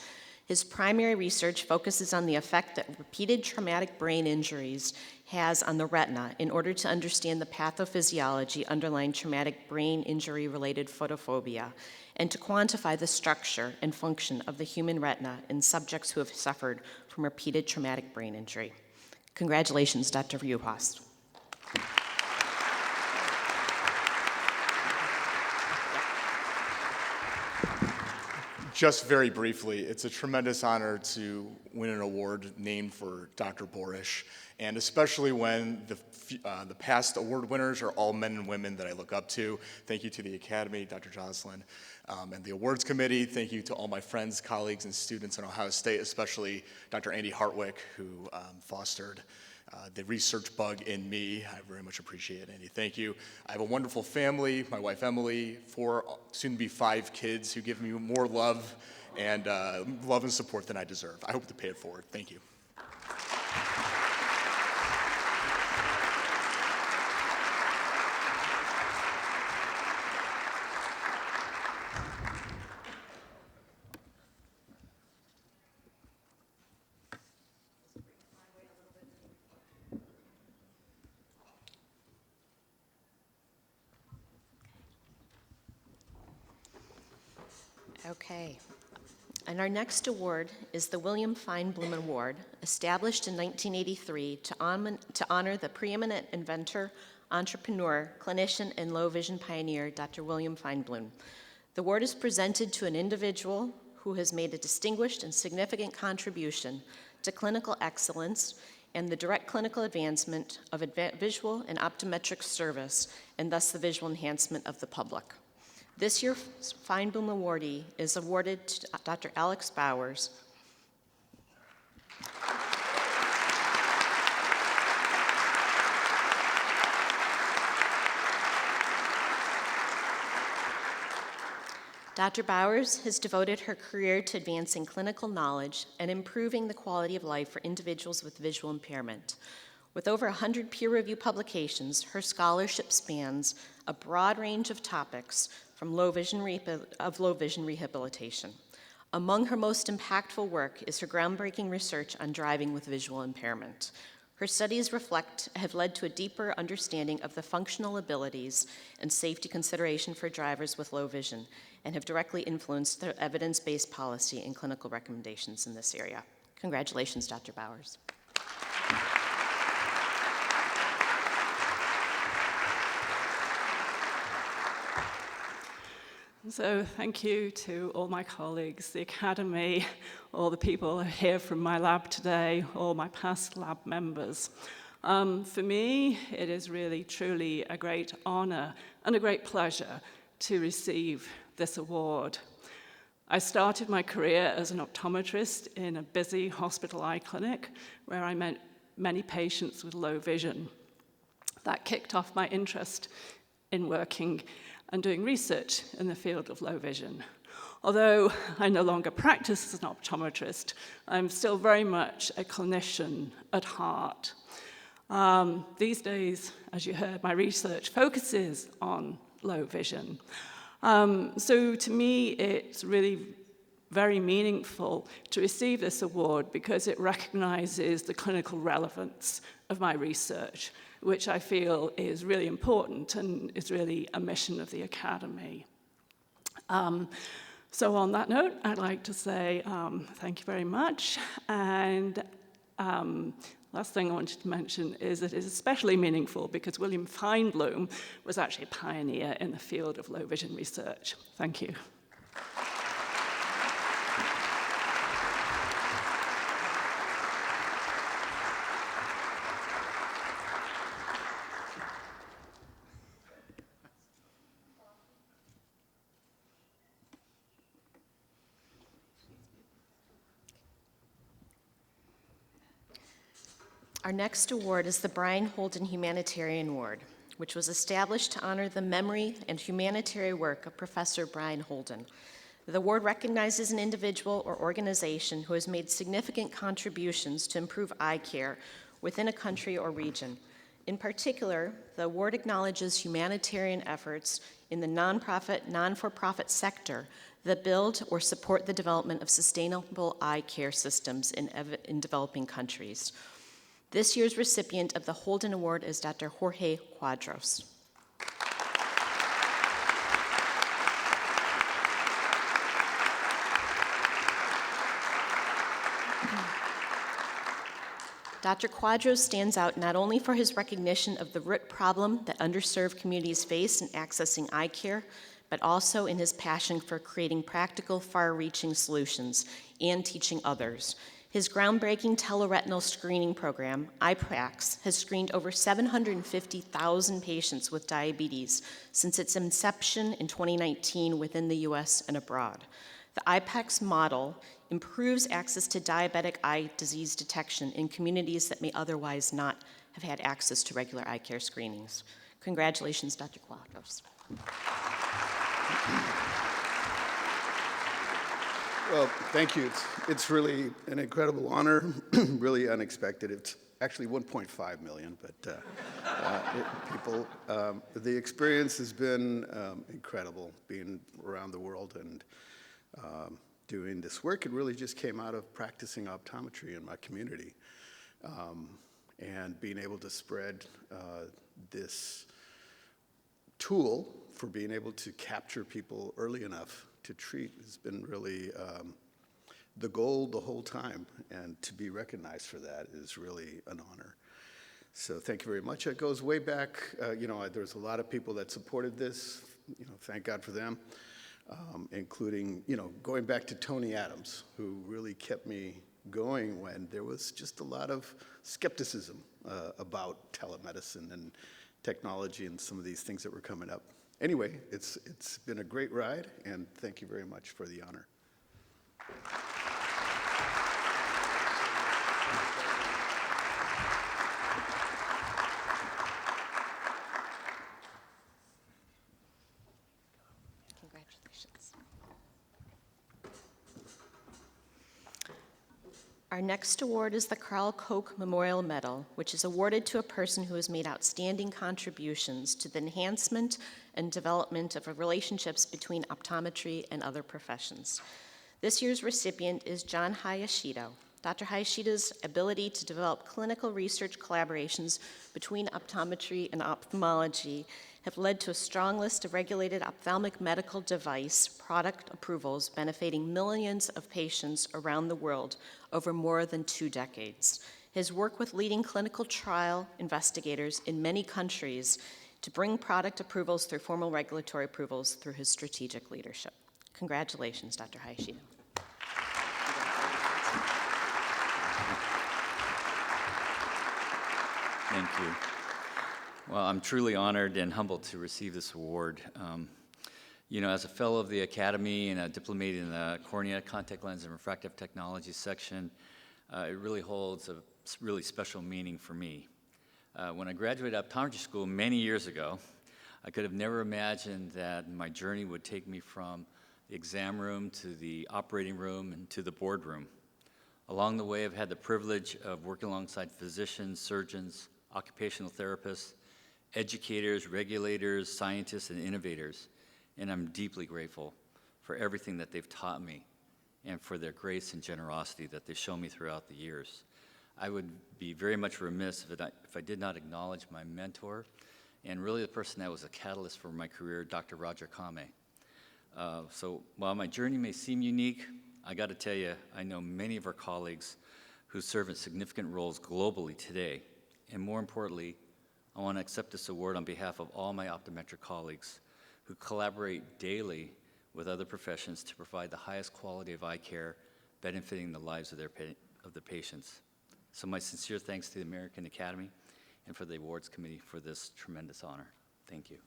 S1: His primary research focuses on the effect that repeated traumatic brain injuries has on the retina in order to understand the pathophysiology underlying traumatic brain injury-related photophobia and to quantify the structure and function of the human retina in subjects who have suffered from repeated traumatic brain injury. Congratulations, Dr. Juhas.
S4: Just very briefly, it's a tremendous honor to win an award named for Dr. Borish, and especially when the past award winners are all men and women that I look up to. Thank you to the Academy, Dr. Jocelyn, and the awards committee. Thank you to all my friends, colleagues, and students in Ohio State, especially Dr. Andy Hartwick, who fostered the research bug in me. I very much appreciate it, Andy. Thank you. I have a wonderful family, my wife Emily, 4, soon to be 5 kids who give me more love and support than I deserve. I hope to pay it forward. Thank you.
S1: Okay. And our next award is the William Feinblum Award, established in 1983 to honor the preeminent inventor, entrepreneur, clinician, and low vision pioneer, Dr. William Feinblum. The award is presented to an individual who has made a distinguished and significant contribution to clinical excellence and the direct clinical advancement of visual and optometric service, and thus the visual enhancement of the public. This year's Feinblum awardee is awarded to Dr. Alex Bowers. Dr. Bowers has devoted her career to advancing clinical knowledge and improving the quality of life for individuals with visual impairment. With over 100 peer-reviewed publications, her scholarship spans a broad range of topics from low vision rehabilitation. Among her most impactful work is her groundbreaking research on driving with visual impairment. Her studies have led to a deeper understanding of the functional abilities and safety consideration for drivers with low vision, and have directly influenced the evidence-based policy and clinical recommendations in this area. Congratulations, Dr. Bowers.
S12: So thank you to all my colleagues, the Academy, all the people here from my lab today, all my past lab members. For me, it is really, truly a great honor and a great pleasure to receive this award. I started my career as an optometrist in a busy hospital eye clinic where I met many patients with low vision. That kicked off my interest in working and doing research in the field of low vision. Although I no longer practice as an optometrist, I'm still very much a clinician at heart. These days, as you heard, my research focuses on low vision. So to me, it's really very meaningful to receive this award because it recognizes the clinical relevance of my research, which I feel is really important and is really a mission of the Academy. So on that note, I'd like to say thank you very much. And last thing I wanted to mention is that it is especially meaningful because William Feinblum was actually a pioneer in the field of low vision research. Thank you.
S1: Our next award is the Brian Holden Humanitarian Award, which was established to honor the memory and humanitarian work of Professor Brian Holden. The award recognizes an individual or organization who has made significant contributions to improve eye care within a country or region. In particular, the award acknowledges humanitarian efforts in the nonprofit, non-for-profit sector that build or support the development of sustainable eye care systems in developing countries. This year's recipient of the Holden Award is Dr. Jorge Quadros. Dr. Quadros stands out not only for his recognition of the root problem that underserved communities face in accessing eye care, but also in his passion for creating practical, far-reaching solutions and teaching others. His groundbreaking teleretinal screening program, IPRAX, has screened over 750,000 patients with diabetes since its inception in 2019 within the US and abroad. The IPRAX model improves access to diabetic eye disease detection in communities that may otherwise not have had access to regular eye care screenings. Congratulations, Dr. Quadros.
S13: Well, thank you. It's really an incredible honor, really unexpected. It's actually 1.5 million, but the experience has been incredible being around the world and doing this work. It really just came out of practicing optometry in my community and being able to spread this tool for being able to capture people early enough to treat has been really the goal the whole time, and to be recognized for that is really an honor. So thank you very much. It goes way back. There's a lot of people that supported this. Thank God for them, including, going back to Tony Adams, who really kept me going when there was just a lot of skepticism about telemedicine and technology and some of these things that were coming up. Anyway, it's been a great ride, and thank you very much for the honor.
S1: Congratulations. Our next award is the Carl Koch Memorial Medal, which is awarded to a person who has made outstanding contributions to the enhancement and development of relationships between optometry and other professions. This year's recipient is John Hayashido. Dr. Hayashido's ability to develop clinical research collaborations between optometry and ophthalmology have led to a strong list of regulated ophthalmic medical device product approvals benefiting millions of patients around the world over more than 2 decades. His work with leading clinical trial investigators in many countries to bring product approvals through formal regulatory approvals through his strategic leadership. Congratulations, Dr. Hayashido.
S14: Thank you. Well, I'm truly honored and humbled to receive this award. As a fellow of the Academy and a diplomate in the cornea, contact lens, and refractive technology section, it really holds a really special meaning for me. When I graduated optometry school many years ago, I could have never imagined that my journey would take me from the exam room to the operating room and to the boardroom. Along the way, I've had the privilege of working alongside physicians, surgeons, occupational therapists, educators, regulators, scientists, and innovators, and I'm deeply grateful for everything that they've taught me and for their grace and generosity that they've shown me throughout the years. I would be very much remiss if I did not acknowledge my mentor and really the person that was a catalyst for my career, Dr. Roger Kame. So while my journey may seem unique, I got to tell you, I know many of our colleagues who serve in significant roles globally today. And more importantly, I want to accept this award on behalf of all my optometric colleagues who collaborate daily with other professions to provide the highest quality of eye care, benefiting the lives of the patients. So my sincere thanks to the American Academy and for the awards committee for this tremendous honor. Thank you.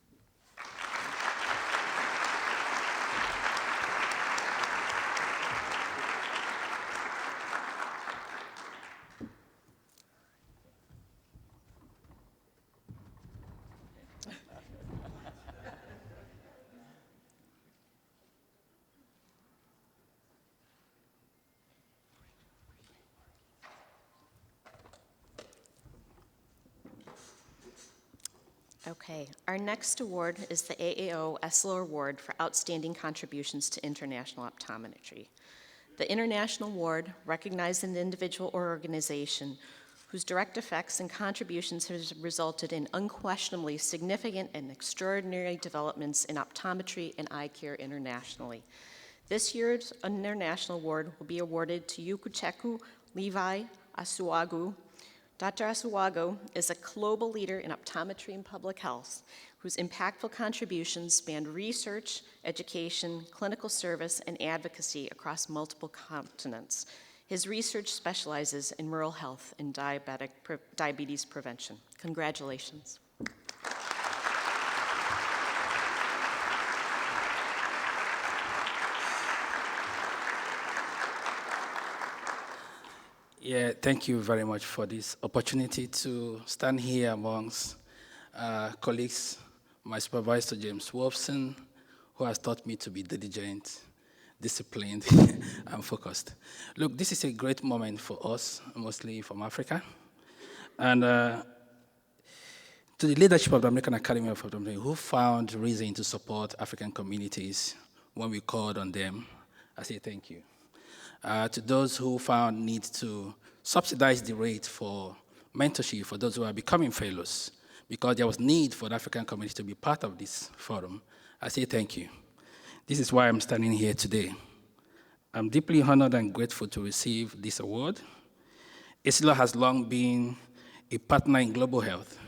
S1: Okay, our next award is the AAO Esler Award for Outstanding Contributions to International Optometry. The International Award recognizes an individual or organization whose direct effects and contributions have resulted in unquestionably significant and extraordinary developments in optometry and eye care internationally. This year's International Award will be awarded to Yukucheku Levi Asuagu. Dr. Asuago is a global leader in optometry and public health, whose impactful contributions span research, education, clinical service, and advocacy across multiple continents. His research specializes in rural health and diabetes prevention. Congratulations.
S15: Yeah, thank you very much for this opportunity to stand here amongst colleagues, my supervisor, James Wolfson, who has taught me to be diligent, disciplined, and focused. Look, this is a great moment for us, mostly from Africa. And to the leadership of the American Academy of Optometry, who found reason to support African communities when we called on them, I say thank you. To those who found need to subsidize the rate for mentorship for those who are becoming fellows, because there was need for the African community to be part of this forum, I say thank you. This is why I'm standing here today. I'm deeply honored and grateful to receive this award. ESILO has long been a partner in global health.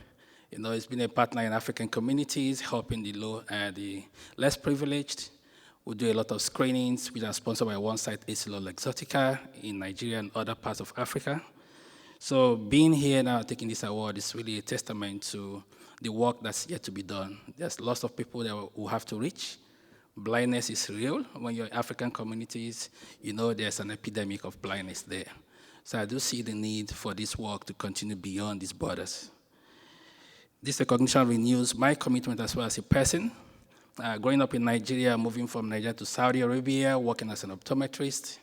S15: It's been a partner in African communities, helping the less privileged. We do a lot of screenings, which are sponsored by one site, ESILO Luxottica, in Nigeria and other parts of Africa. So being here now, taking this award, is really a testament to the work that's yet to be done. There's lots of people that we have to reach. Blindness is real. When you're in African communities, there's an epidemic of blindness there. So I do see the need for this work to continue beyond these borders. This recognition renews my commitment as well as a person. Growing up in Nigeria, moving from Nigeria to Saudi Arabia, working as an optometrist,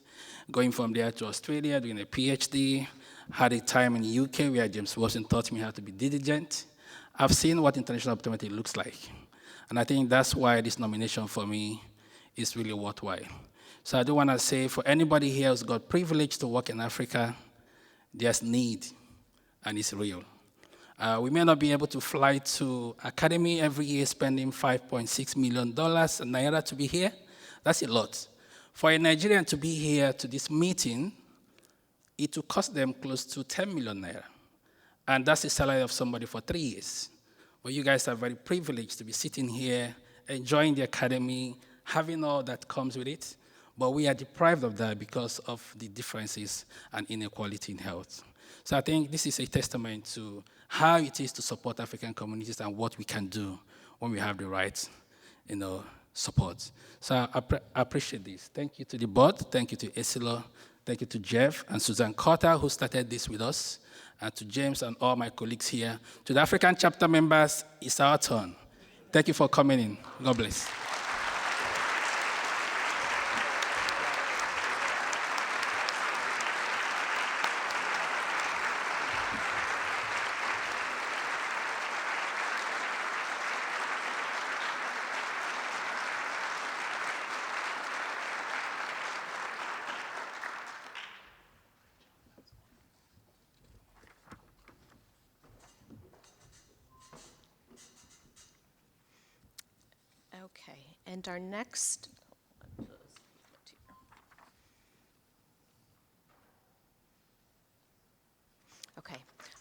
S15: going from there to Australia, doing a PhD, had a time in the UK where James Wolfson taught me how to be diligent. I've seen what international optometry looks like. And I think that's why this nomination for me is really worthwhile. So I do want to say, for anybody here who's got privilege to work in Africa, there's need, and it's real. We may not be able to fly to Academy every year spending $5.6 million Naira to be here. That's a lot. For a Nigerian to be here to this meeting, it will cost them close to 10 million Naira. And that's the salary of somebody for 3 years. But you guys are very privileged to be sitting here, enjoying the Academy, having all that comes with it. But we are deprived of that because of the differences and inequality in health. So I think this is a testament to how it is to support African communities and what we can do when we have the right, support. So I appreciate this. Thank you to the board. Thank you to ESILO. Thank you to Jeff and Susan Carter, who started this with us, and to James and all my colleagues here. To the African chapter members, it's our turn. Thank you for coming in. God bless.
S1: Okay, and our next,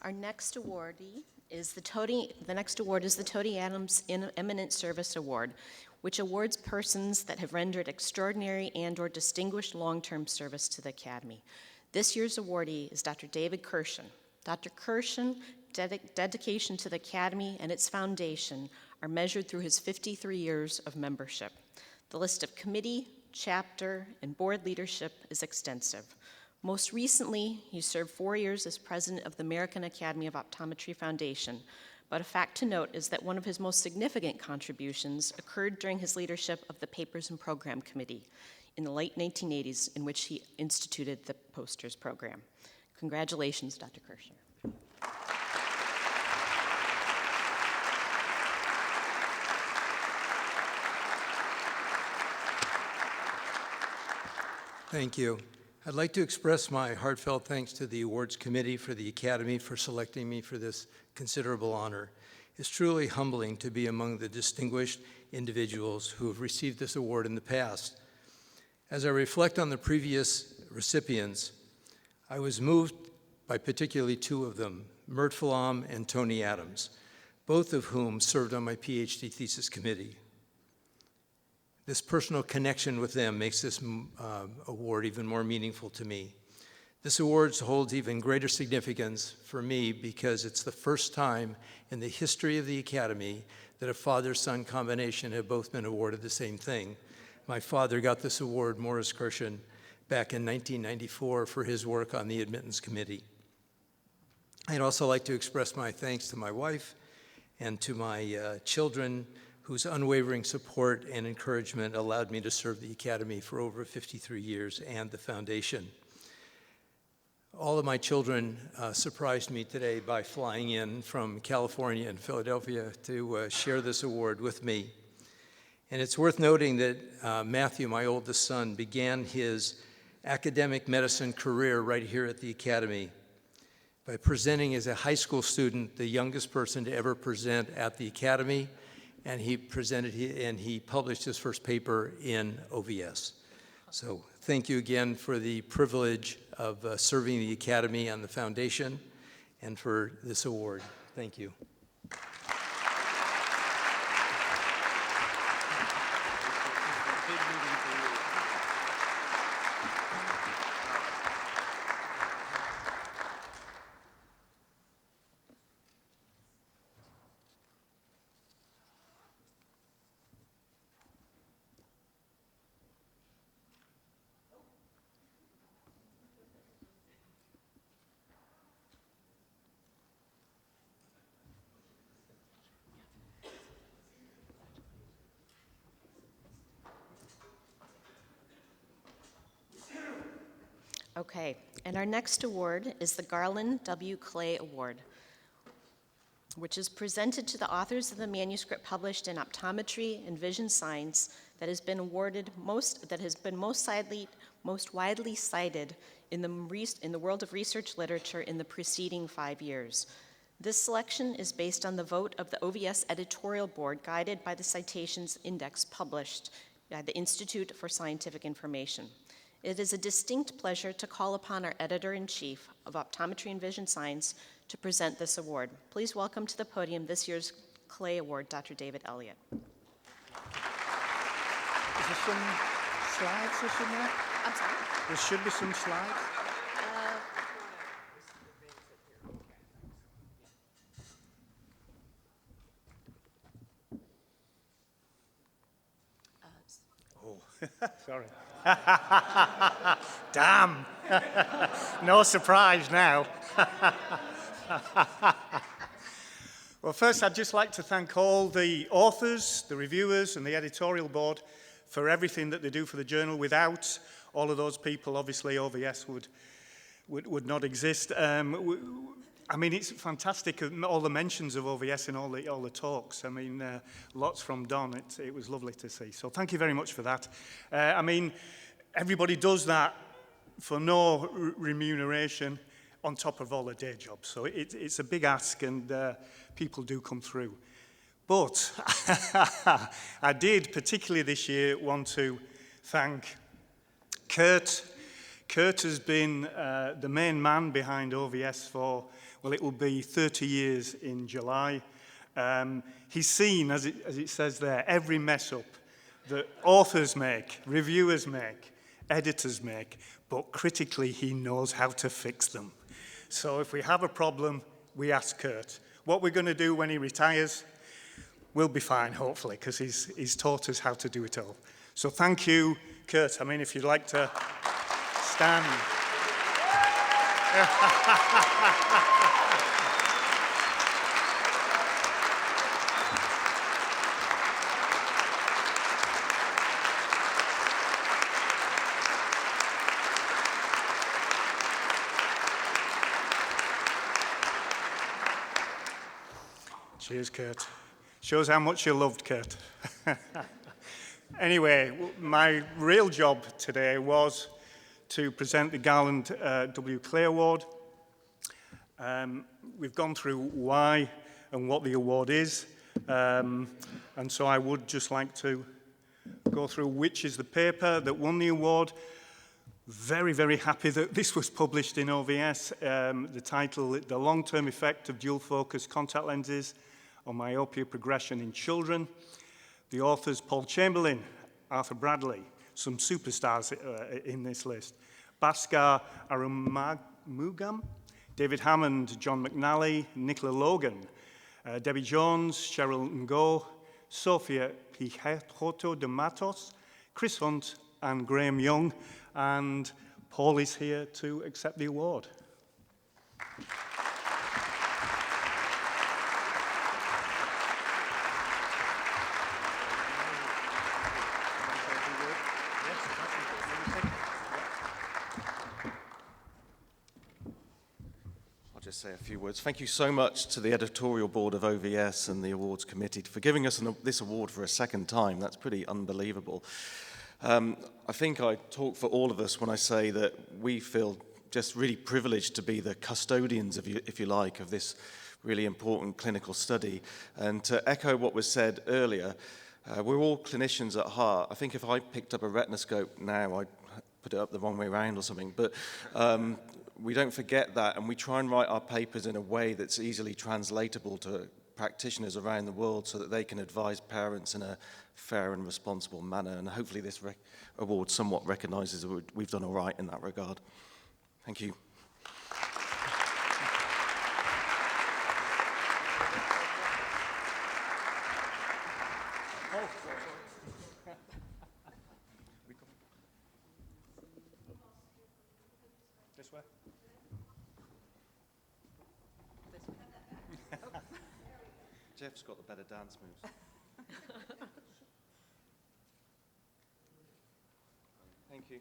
S1: our next awardee is the Tody Adams Eminent Service Award, which awards persons that have rendered extraordinary and/or distinguished long-term service to the Academy. This year's awardee is Dr. David Kirshen. Dr. Kirshen, dedication to the Academy and its foundation are measured through his 53 years of membership. The list of committee, chapter, and board leadership is extensive. Most recently, he served 4 years as president of the American Academy of Optometry Foundation, but a fact to note is that one of his most significant contributions occurred during his leadership of the Papers and Program Committee in the late 1980s, in which he instituted the posters program. Congratulations, Dr. Kirshen.
S16: Thank you. I'd like to express my heartfelt thanks to the Awards Committee for the Academy for selecting me for this considerable honor. It's truly humbling to be among the distinguished individuals who have received this award in the past. As I reflect on the previous recipients, I was moved by particularly two of them, Mert Phelam and Tony Adams, both of whom served on my PhD thesis committee. This personal connection with them makes this award even more meaningful to me. This award holds even greater significance for me because it's the first time in the history of the Academy that a father-son combination have both been awarded the same thing. My father got this award, Morris Kirshen, back in 1994 for his work on the admittance committee. I'd also like to express my thanks to my wife and to my children, whose unwavering support and encouragement allowed me to serve the Academy for over 53 years and the foundation. All of my children surprised me today by flying in from California and Philadelphia to share this award with me. And it's worth noting that Matthew, my oldest son, began his academic medicine career right here at the Academy by presenting as a high school student, the youngest person to ever present at the Academy, and he published his first paper in OVS. So thank you again for the privilege of serving the Academy and the Foundation, and for this award. Thank you.
S1: Okay, and our next award is the Garland W. Clay Award, which is presented to the authors of the manuscript published in Optometry and Vision Science that has been most widely cited in the world of research literature in the preceding 5 years. This selection is based on the vote of the OVS editorial board, guided by the citations index published by the Institute for Scientific Information. It is a distinct pleasure to call upon our editor-in-chief of Optometry and Vision Science to present this award. Please welcome to the podium this year's Clay Award, Dr. David Elliott.
S17: Is there some slides or something?
S1: I'm sorry?
S17: There should be some slides. Sorry. Damn. No surprise now. Well, first, I'd just like to thank all the authors, the reviewers, and the editorial board for everything that they do for the journal. Without all of those people, obviously, OVS would not exist. I mean, it's fantastic, all the mentions of OVS in all the talks. I mean, lots from Don. It was lovely to see. So thank you very much for that. I mean, everybody does that for no remuneration on top of all their day jobs. So it's a big ask, and people do come through. But I did, particularly this year, want to thank Kurt. Kurt has been the main man behind OVS for, well, it will be 30 years in July. He's seen, as it says there, every mess up that authors make, reviewers make, editors make, but critically he knows how to fix them. So if we have a problem, we ask Kurt. What we're going to do when he retires, we'll be fine, hopefully, because he's taught us how to do it all. So thank you, Kurt. I mean, if you'd like to stand. Cheers, Kurt. Shows how much you loved Kurt. Anyway, my real job today was to present the Garland W. Clay Award. We've gone through why and what the award is, and so I would just like to go through which is the paper that won the award. Very, very happy that this was published in OVS. The title, The Long-Term Effect of Dual Focus Contact Lenses on Myopia Progression in Children. The authors, Paul Chamberlain, Arthur Bradley, some superstars in this list. Bhaskar Arumugam, David Hammond, John McNally, Nicola Logan, Debbie Jones, Cheryl Ngo, Sophia Pijoto de Matos, Chris Hunt, and Graham Young. And Paul is here to accept the award.
S18: Say a few words. Thank you so much to the editorial board of OVS and the awards committee for giving us this award for a second time. That's pretty unbelievable. I think I talk for all of us when I say that we feel just really privileged to be the custodians, if you like, of this really important clinical study. And to echo what was said earlier, we're all clinicians at heart. I think if I picked up a retinoscope now, I'd put it up the wrong way around or something. But we don't forget that, and we try and write our papers in a way that's easily translatable to practitioners around the world so that they can advise parents in a fair and responsible manner. And hopefully this award somewhat recognises that we've done all right in that regard. Thank you.
S17: This way.
S18: Jeff's got the better dance moves. Thank you.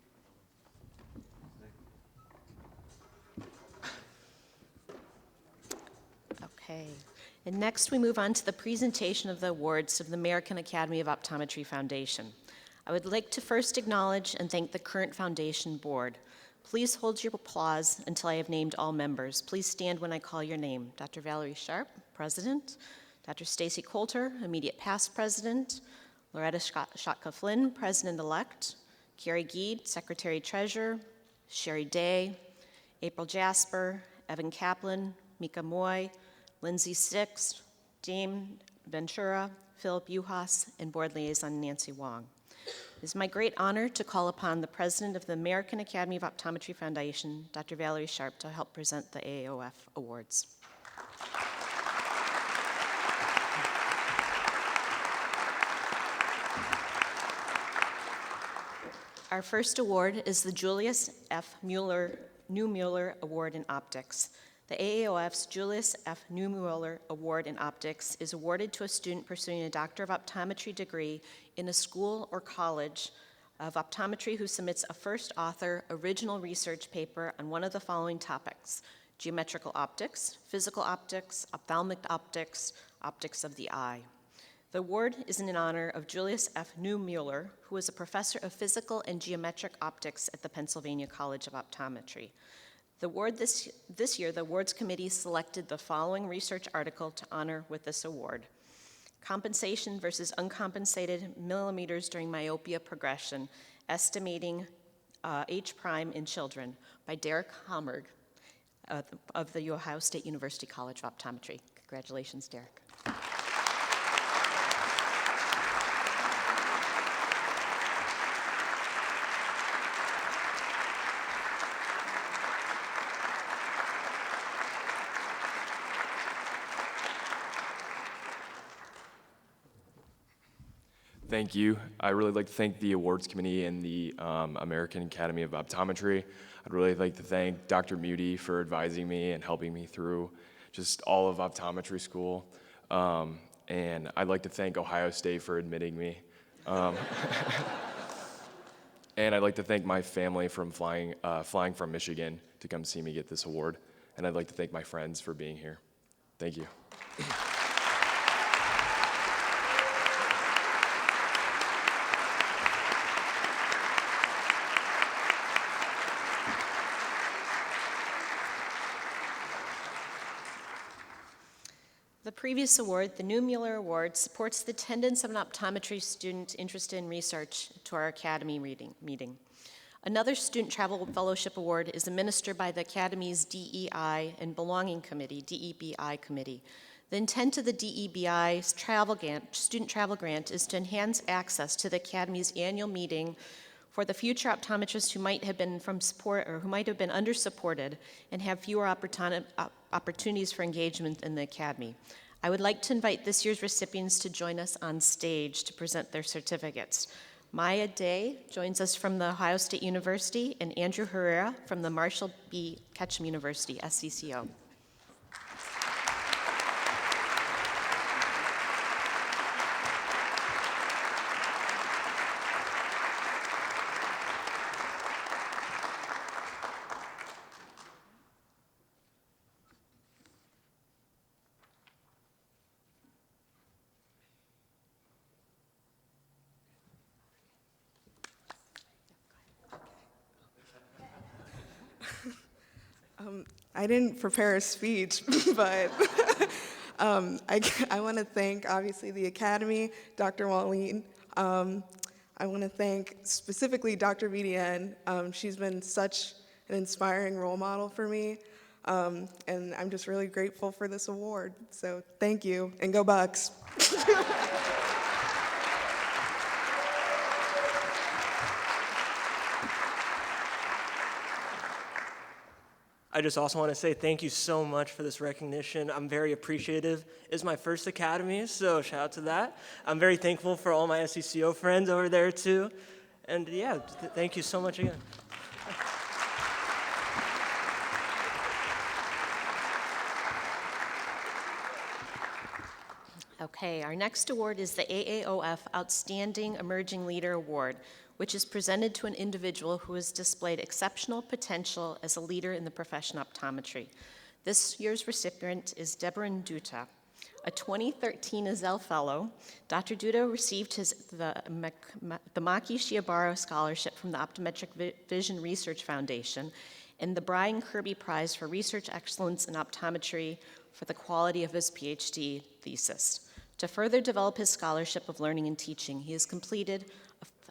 S1: Okay. And next we move on to the presentation of the awards of the American Academy of Optometry Foundation. I would like to first acknowledge and thank the current foundation board. Please hold your applause until I have named all members. Please stand when I call your name. Dr. Valerie Sharp, President. Dr. Stacy Coulter, immediate past President. Loretta Shotka-Flynn, President-elect. Carrie Geed, Secretary-Treasurer. Sherry Day, April Jasper, Evan Kaplan, Mika Moy, Lindsay Six, Dame Ventura, Philip Uhas, and Board Liaison Nancy Wong. It is my great honor to call upon the President of the American Academy of Optometry Foundation, Dr. Valerie Sharp, to help present the AAOF Awards. Our first award is the Julius F. Neumüller Award in Optics. The AAOF's Julius F. Neumüller Award in Optics is awarded to a student pursuing a Doctor of Optometry degree in a school or college of optometry who submits a first author original research paper on one of the following topics: geometrical optics, physical optics, ophthalmic optics, optics of the eye. The award is in honor of Julius F. Neumüller, who is a professor of physical and geometric optics at the Pennsylvania College of Optometry. The award this year, the awards committee selected the following research article to honor with this award: Compensation versus Uncompensated Millimeters During Myopia Progression, Estimating H' in Children, by Derek Hammerg of the Ohio State University College of Optometry. Congratulations, Derek.
S19: Thank you. I'd really like to thank the awards committee and the American Academy of Optometry. I'd really like to thank Dr. Muti for advising me and helping me through just all of optometry school. And I'd like to thank Ohio State for admitting me. And I'd like to thank my family for flying from Michigan to come see me get this award. And I'd like to thank my friends for being here. Thank you.
S1: The previous award, the Neumüller Award, supports the attendance of an optometry student interested in research to our Academy meeting. Another Student Travel Fellowship Award is administered by the Academy's DEI and Belonging Committee, DEBI Committee. The intent of the DEBI's student travel grant is to enhance access to the Academy's annual meeting for the future optometrists who might have been undersupported and have fewer opportunities for engagement in the Academy. I would like to invite this year's recipients to join us on stage to present their certificates. Maya Day joins us from the Ohio State University, and Andrew Herrera from the Marshall B. Ketchum University, SCCO.
S20: I didn't prepare a speech, but I want to thank, obviously, the Academy, Dr. Wallin. I want to thank specifically Dr. Vidian. She's been such an inspiring role model for me, and I'm just really grateful for this award. So thank you, and go Bucks.
S21: I just also want to say thank you so much for this recognition. I'm very appreciative. It's my first Academy, so shout out to that. I'm very thankful for all my SCCO friends over there too. And yeah, thank you so much again.
S1: Okay, our next award is the AAOF Outstanding Emerging Leader Award, which is presented to an individual who has displayed exceptional potential as a leader in the profession of optometry. This year's recipient is Deborah Nduta. A 2013 Azell Fellow, Dr. Duda received the Maki Shiobaro Scholarship from the Optometric Vision Research Foundation and the Brian Kirby Prize for Research Excellence in Optometry for the quality of his PhD thesis. To further develop his scholarship of learning and teaching, he has completed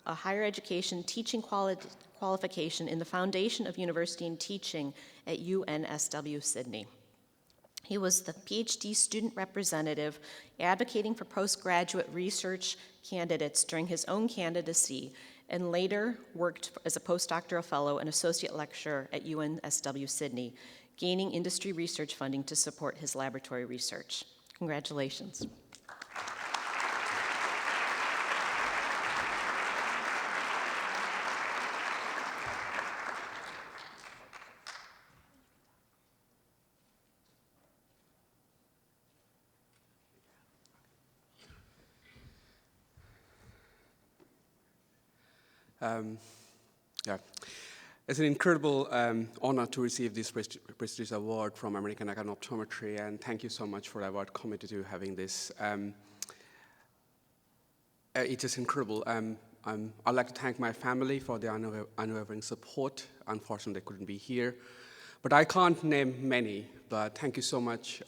S1: a higher education teaching qualification in the Foundation of University and Teaching at UNSW Sydney. He was the PhD student representative advocating for postgraduate research candidates during his own candidacy and later worked as a postdoctoral fellow and associate lecturer at UNSW Sydney, gaining industry research funding to support his laboratory research. Congratulations.
S22: It's an incredible honor to receive this prestigious award from American Academy of Optometry, and thank you so much for the award committee to having this. It is incredible. I'd like to thank my family for their unwavering support. Unfortunately, they couldn't be here. But I can't name many, but thank you so much,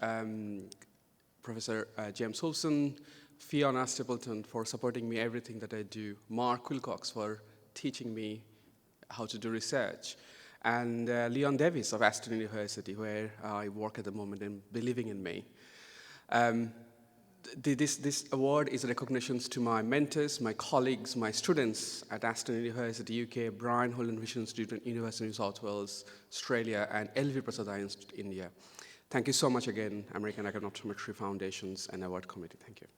S22: Professor James Wolfson, Fiona Stapleton for supporting me everything that I do, Mark Wilcox for teaching me how to do research, and Leon Davis of Aston University, where I work at the moment, and believing in me. This award is a recognition to my mentors, my colleagues, my students at Aston University, UK, Brian Holland Vision Institute, University of New South Wales, Australia, and LV Prasad Eye Institute, India. Thank you so much again, American Academy of Optometry Foundations and Award Committee. Thank you.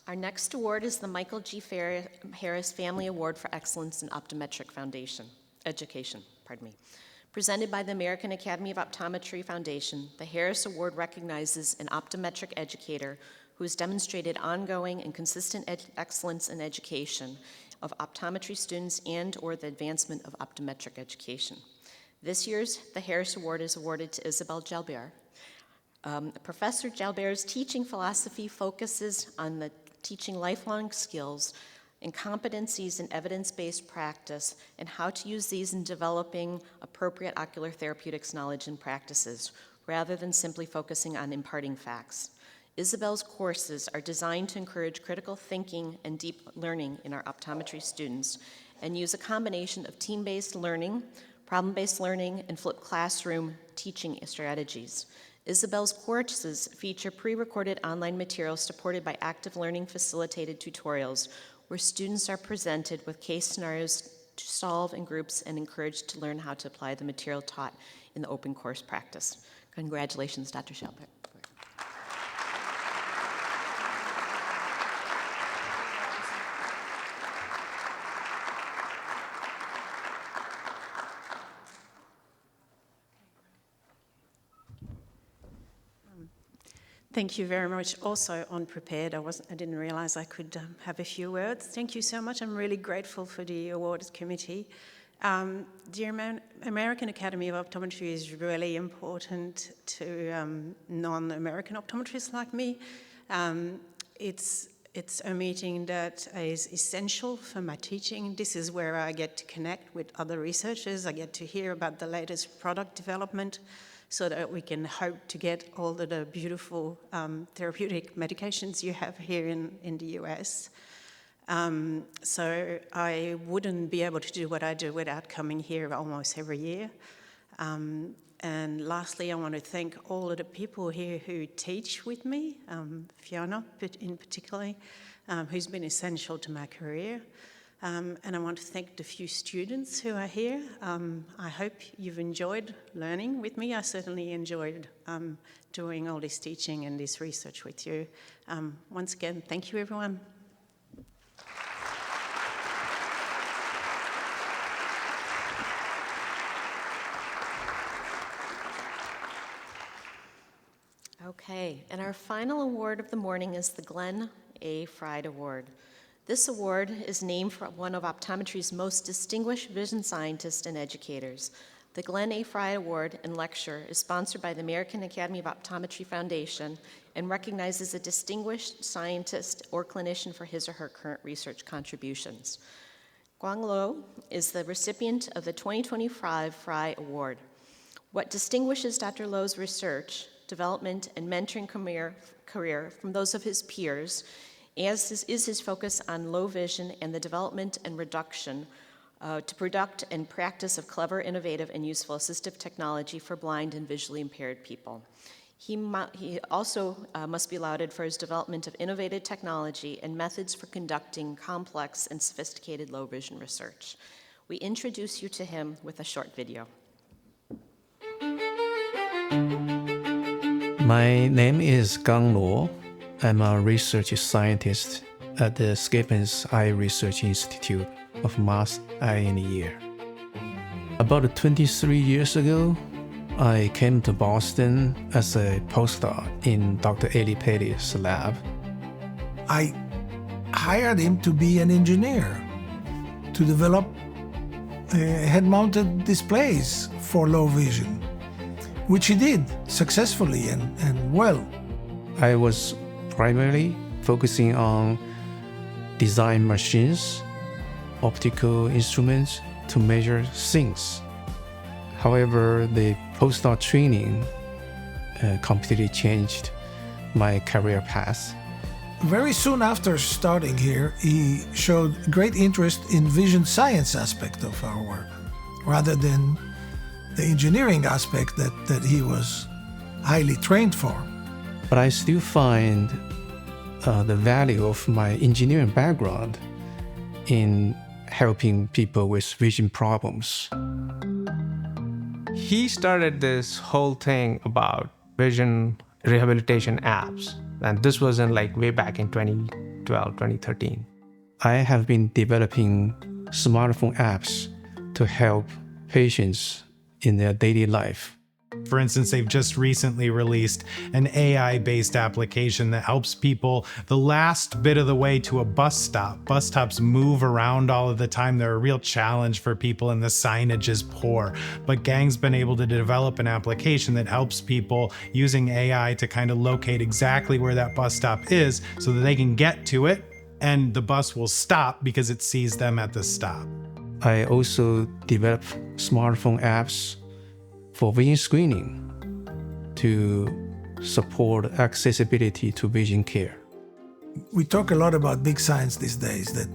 S1: Our next award is the Michael G. Harris Family Award for Excellence in Optometric Education. Presented by the American Academy of Optometry Foundation, the Harris Award recognizes an optometric educator who has demonstrated ongoing and consistent excellence in education of optometry students and/or the advancement of optometric education. This year's the Harris Award is awarded to Isabel Jalbert. Professor Jalbert's teaching philosophy focuses on the teaching lifelong skills and competencies in evidence-based practice and how to use these in developing appropriate ocular therapeutics knowledge and practices, rather than simply focusing on imparting facts. Isabel's courses are designed to encourage critical thinking and deep learning in our optometry students and use a combination of team-based learning, problem-based learning, and flipped classroom teaching strategies. Isabel's courses feature pre-recorded online materials supported by active learning facilitated tutorials where students are presented with case scenarios to solve in groups and encouraged to learn how to apply the material taught in the open course practice. Congratulations, Dr. Jalbert.
S23: Thank you very much. Also unprepared, I didn't realize I could have a few words. Thank you so much. I'm really grateful for the awards committee. The American Academy of Optometry is really important to non-American optometrists like me. It's It's a meeting that is essential for my teaching. This is where I get to connect with other researchers. I get to hear about the latest product development so that we can hope to get all of the beautiful therapeutic medications you have here in the US. So I wouldn't be able to do what I do without coming here almost every year. And lastly, I want to thank all of the people here who teach with me, Fiona in particular, who's been essential to my career. And I want to thank the few students who are here. I hope you've enjoyed learning with me. I certainly enjoyed doing all this teaching and this research with you. Once again, thank you, everyone.
S1: Okay, and our final award of the morning is the Glenn A. Fried Award. This award is named for one of optometry's most distinguished vision scientists and educators. The Glenn A. Fried Award and lecture is sponsored by the American Academy of Optometry Foundation and recognizes a distinguished scientist or clinician for his or her current research contributions. Guang Lo is the recipient of the 2025 Fry Award. What distinguishes Dr. Lo's research, development, and mentoring career from those of his peers is his focus on low vision and the development and reduction to product and practice of clever, innovative, and useful assistive technology for blind and visually impaired people. He also must be lauded for his development of innovative technology and methods for conducting complex and sophisticated low vision research. We introduce you to him with a short video.
S6: My name is Gang Luo. I'm a research scientist at the Skapens Eye Research Institute of Mars Eye and Ear. About 23 years ago, I came to Boston as a postdoc in Dr. Eli Paley's lab.
S8: I hired him to be an engineer, to develop head-mounted displays for low vision, which he did successfully and well.
S6: I was primarily focusing on design machines, optical instruments to measure things. However, the postdoc training completely changed my career path.
S8: Very soon after starting here, he showed great interest in vision science aspect of our work, rather than the engineering aspect that he was highly trained for.
S6: But I still find the value of my engineering background in helping people with vision problems.
S10: He started this whole thing about vision rehabilitation apps, and this was in way back in 2012, 2013.
S6: I have been developing smartphone apps to help patients in their daily life.
S7: For instance, they've just recently released an AI-based application that helps people the last bit of the way to a bus stop. Bus stops move around all of the time. They're a real challenge for people and the signage is poor. But Gang's been able to develop an application that helps people using AI to kind of locate exactly where that bus stop is so that they can get to it and the bus will stop because it sees them at the stop.
S6: I also develop smartphone apps for vision screening to support accessibility to vision care.
S8: We talk a lot about big science these days, that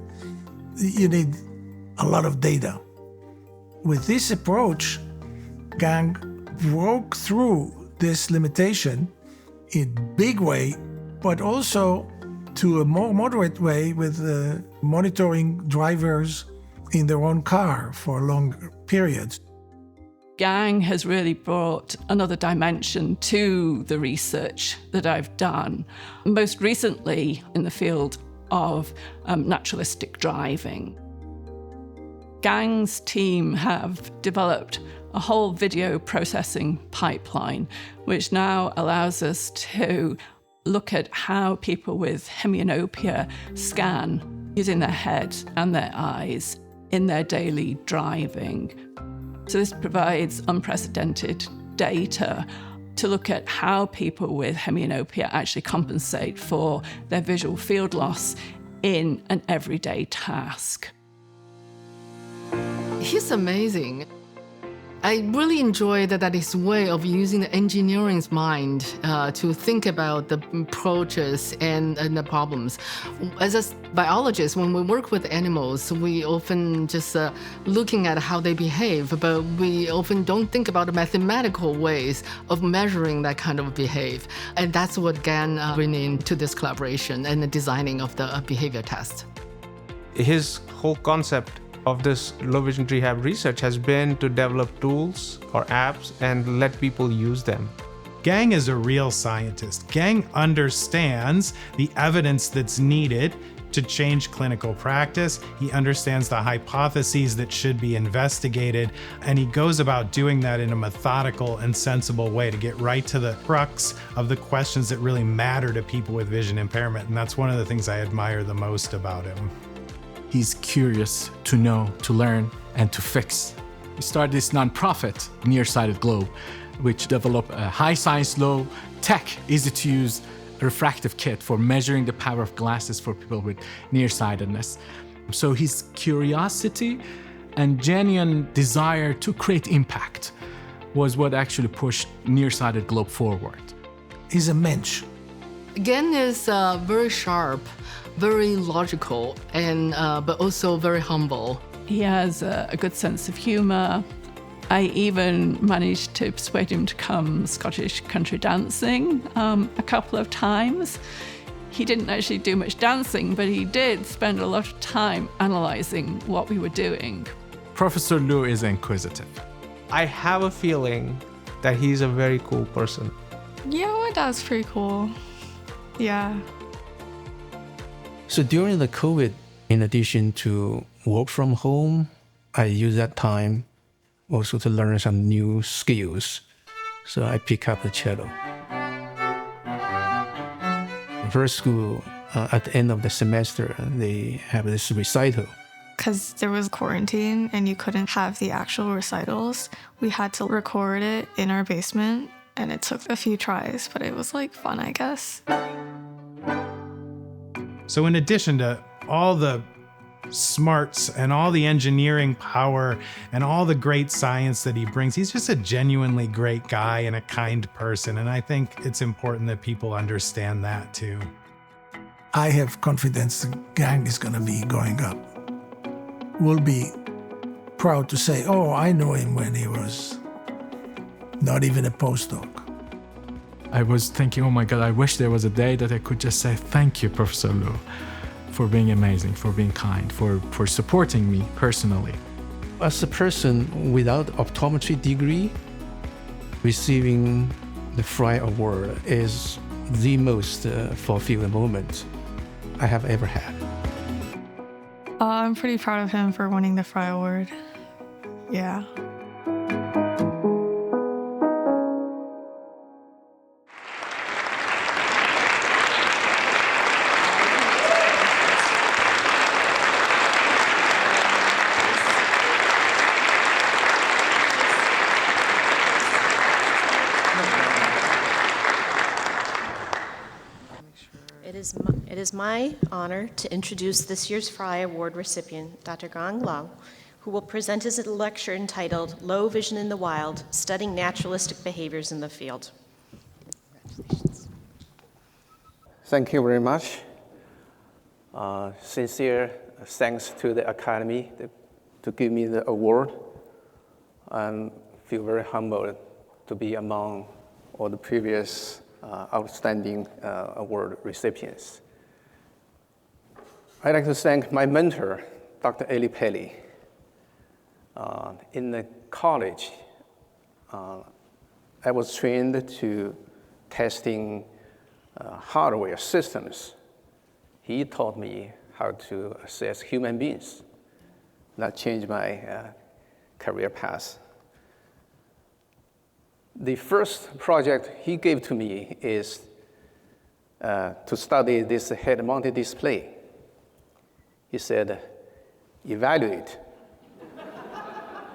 S8: you need a lot of data. With this approach, Gang broke through this limitation in a big way, but also to a more moderate way with monitoring drivers in their own car for long periods.
S12: Gang has really brought another dimension to the research that I've done, most recently in the field of naturalistic driving. Gang's team have developed a whole video processing pipeline, which now allows us to look at how people with hemianopia scan using their head and their eyes in their daily driving. So this provides unprecedented data to look at how people with hemianopia actually compensate for their visual field loss in an everyday task.
S5: He's amazing. I really enjoy that his way of using the engineering's mind to think about the approaches and the problems. As a biologist, when we work with animals, we often just looking at how they behave, but we often don't think about the mathematical ways of measuring that kind of behavior. And that's what Gan bring into this collaboration and the designing of the behavior test.
S10: His whole concept of this low vision rehab research has been to develop tools or apps and let people use them.
S7: Gang is a real scientist. Gang understands the evidence that's needed to change clinical practice. He understands the hypotheses that should be investigated, and he goes about doing that in a methodical and sensible way to get right to the crux of the questions that really matter to people with vision impairment. And that's one of the things I admire the most about him.
S9: He's curious to know, to learn, and to fix. He started this nonprofit, Nearsighted Globe, which developed a high science, low tech, easy to use refractive kit for measuring the power of glasses for people with nearsightedness. So his curiosity and genuine desire to create impact was what actually pushed Nearsighted Globe forward.
S8: He's a mensch.
S5: Gan is very sharp, very logical, and but also very humble.
S12: He has a good sense of humour. I even managed to persuade him to come Scottish country dancing a couple of times. He didn't actually do much dancing, but he did spend a lot of time analysing what we were doing.
S9: Professor Liu is inquisitive.
S10: I have a feeling that he's a very cool person.
S11: Yeah, my dad's pretty cool. Yeah.
S6: So during the COVID, in addition to work from home, I use that time also to learn some new skills. So I pick up the cello. First school, at the end of the semester, they have this recital.
S11: Because there was quarantine and you couldn't have the actual recitals, we had to record it in our basement, and it took a few tries, but it was like fun, I guess.
S7: So in addition to all the smarts and all the engineering power and all the great science that he brings, he's just a genuinely great guy and a kind person. And I think it's important that people understand that too.
S8: I have confidence the Gang is going to be going up. We'll be proud to say, oh, I know him when he was not even a postdoc.
S9: I was thinking, oh my God, I wish there was a day that I could just say, thank you, Professor Liu, for being amazing, for being kind, for supporting me personally.
S6: As a person without optometry degree, receiving the Fry Award is the most fulfilling moment I have ever had.
S11: I'm pretty proud of him for winning the Fry Award. Yeah.
S1: It is my honor to introduce this year's Fry Award recipient, Dr. Gang Lao, who will present his lecture entitled Low Vision in the Wild, Studying Naturalistic Behaviors in the Field. Congratulations.
S24: Thank you very much. Sincere thanks to the Academy to give me the award. I feel very humbled to be among all the previous outstanding award recipients. I'd like to thank my mentor, Dr. Eli Pelly. In the college, I was trained to testing hardware systems. He taught me how to assess human beings. That changed my career path. The first project he gave to me is to study this head-mounted display. He said, evaluate.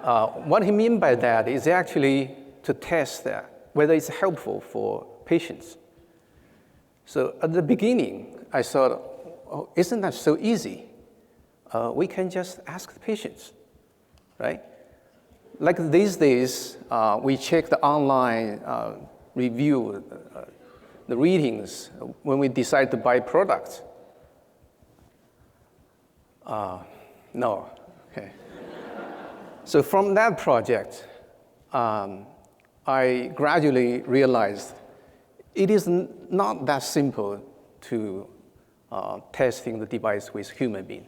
S24: What he meant by that is actually to test whether it's helpful for patients. So at the beginning, I thought, oh, isn't that so easy? We can just ask the patients, right? Like these days, we check the online review, the ratings when we decide to buy products. No, okay. So from that project, I gradually realized it is not that simple to testing the device with human beings.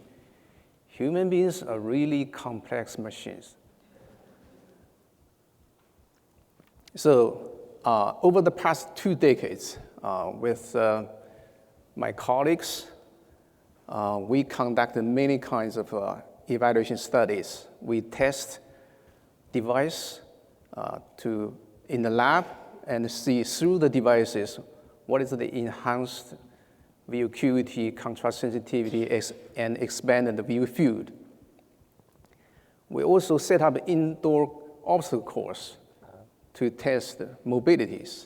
S24: Human beings are really complex machines. So over the past 2 decades, with my colleagues, we conducted many kinds of evaluation studies. We test device in the lab and see through the devices what is the enhanced view acuity, contrast sensitivity, and expanded view field. We also set up indoor obstacle course to test mobilities.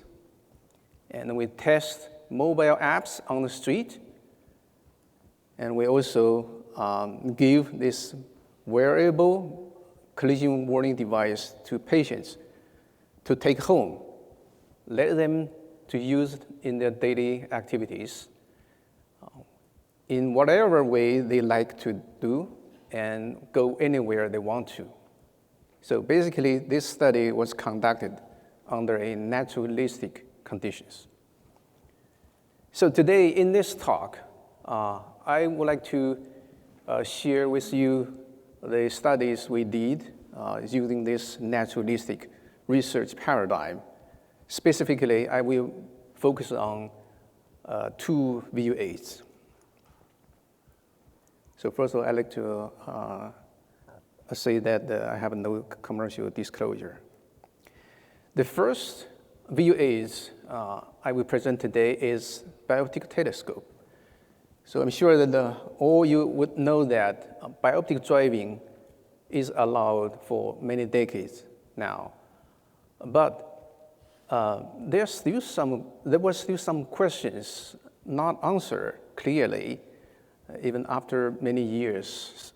S24: And we test mobile apps on the street. And we also give this wearable collision warning device to patients to take home, let them to use in their daily activities in whatever way they like to do and go anywhere they want to. So basically, this study was conducted under a naturalistic conditions. So today in this talk, I would like to share with you the studies we did using this naturalistic research paradigm. Specifically, I will focus on 2 view aids. So first of all, I'd like to say that I have no commercial disclosure. The first view aids I will present today is bioptic telescope. So I'm sure that all you would know that bioptic driving is allowed for many decades now. But there were still some questions not answered clearly, even after many years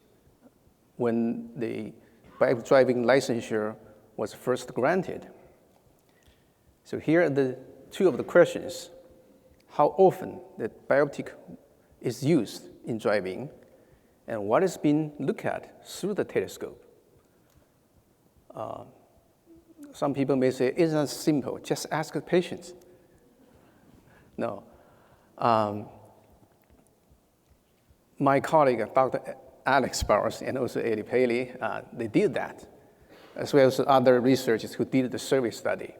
S24: when the bioptic driving licensure was first granted. So here are the 2 of the questions. How often the bioptic is used in driving, and what is being looked at through the telescope? Some people may say, isn't that simple? Just ask the patients. No. My colleague, Dr. Alex Bowers, and also Eddie Paley, they did that, as well as other researchers who did the survey study.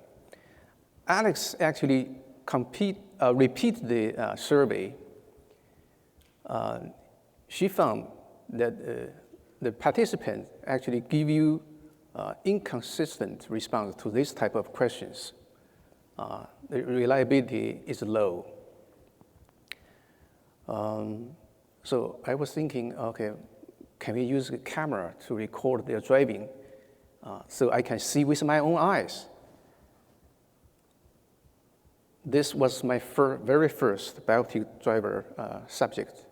S24: Alex actually repeated the survey. She found that the participants actually give you inconsistent response to this type of questions. The reliability is low. So I was thinking, okay, can we use a camera to record their driving so I can see with my own eyes? This was my very first bioptic driver subject.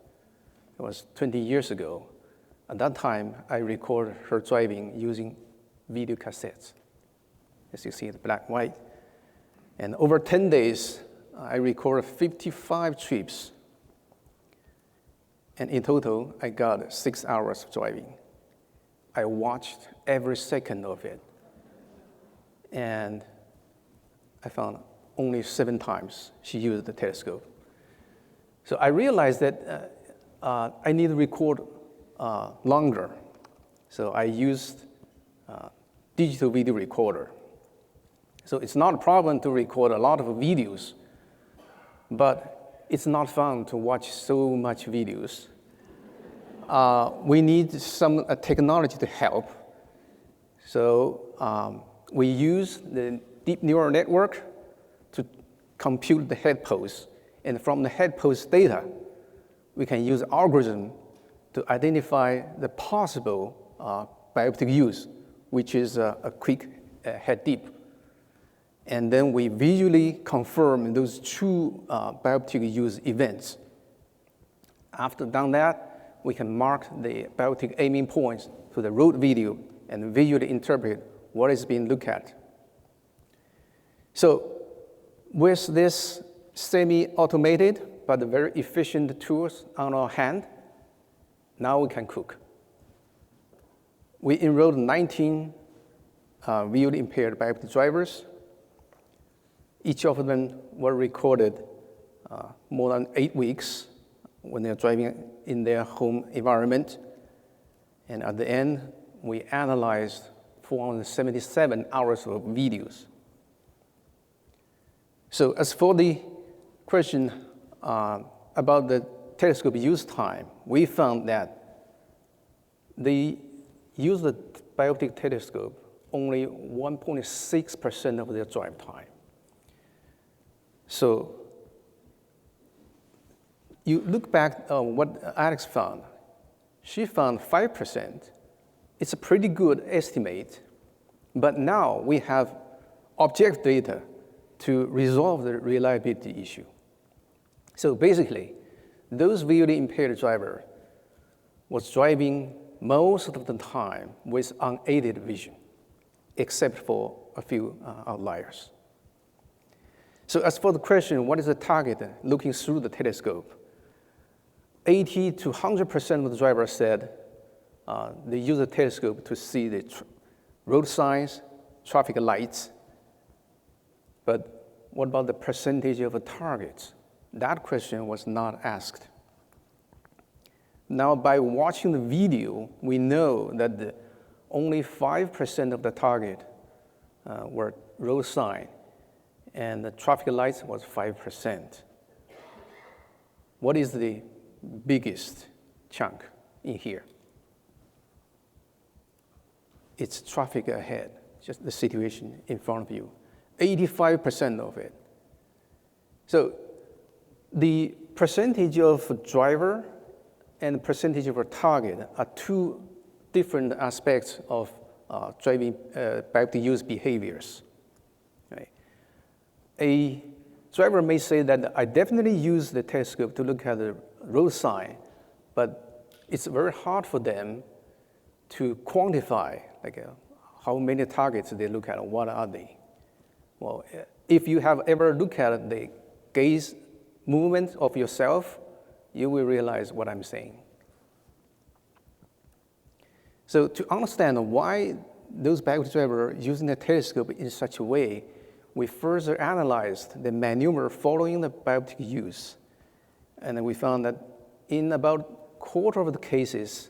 S24: It was 20 years ago. At that time, I recorded her driving using video cassettes. As you see, the black and white. And over 10 days, I recorded 55 trips. And in total, I got 6 hours of driving. I watched every second of it. And I found only 7 times she used the telescope. So I realized that I need to record longer. So I used digital video recorder. So it's not a problem to record a lot of videos, but it's not fun to watch so much videos. We need some technology to help. So we use the deep neural network to compute the head pose. And from the head pose data, we can use algorithm to identify the possible bioptic use, which is a quick head dip. And then we visually confirm those true biooptic use events. After done that, we can mark the biooptic aiming points to the road video and visually interpret what is being looked at. So with this semi-automated but very efficient tools on our hand, now we can cook. We enrolled 19 visually impaired biooptic drivers. Each of them were recorded more than 8 weeks when they're driving in their home environment. And at the end, we analyzed 477 hours of videos. So as for the question about the telescope use time, we found that they use the biooptic telescope only 1.6% of their drive time. So you look back on what Alex found. She found 5%. It's a pretty good estimate, but now we have objective data to resolve the reliability issue. So basically, those visually impaired driver was driving most of the time with unaided vision, except for a few outliers. So as for the question, what is the target looking through the telescope? 80 to 100% of the drivers said they use the telescope to see the road signs, traffic lights. But what about the percentage of the targets? That question was not asked. Now, by watching the video, we know that only 5% of the target were road sign, and the traffic lights was 5%. What is the biggest chunk in here? It's traffic ahead, just the situation in front of you. 85% of it. So the percentage of driver and percentage of a target are two different aspects of driving biooptic use behaviors. Right? A driver may say that I definitely use the telescope to look at the road sign, but it's very hard for them to quantify how many targets they look at, what are they. Well, if you have ever looked at the gaze movement of yourself, you will realize what I'm saying. So to understand why those biooptic drivers are using the telescope in such a way, we further analyzed the maneuver following the biooptic use. And we found that in about a quarter of the cases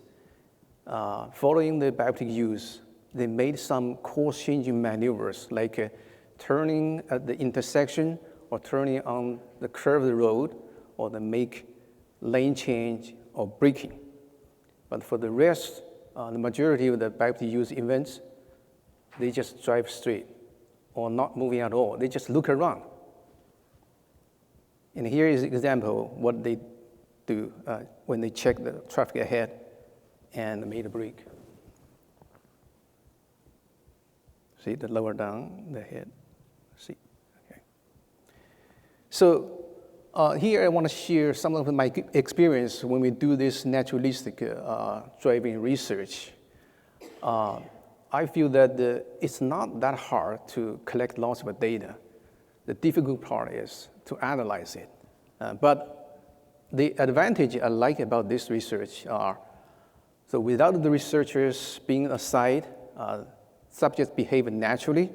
S24: following the biooptic use, they made some course-changing maneuvers, like turning at the intersection or turning on the curved road, or they make lane change or braking. But for the rest, the majority of the biooptic use events, they just drive straight or not moving at all. They just look around. And here is an example of what they do when they check the traffic ahead and made a brake. See, the lower down the head. See, okay. So here I want to share some of my experience when we do this naturalistic driving research. I feel that it's not that hard to collect lots of data. The difficult part is to analyze it. But the advantage I like about this research are, so without the researchers being aside, subjects behave naturally,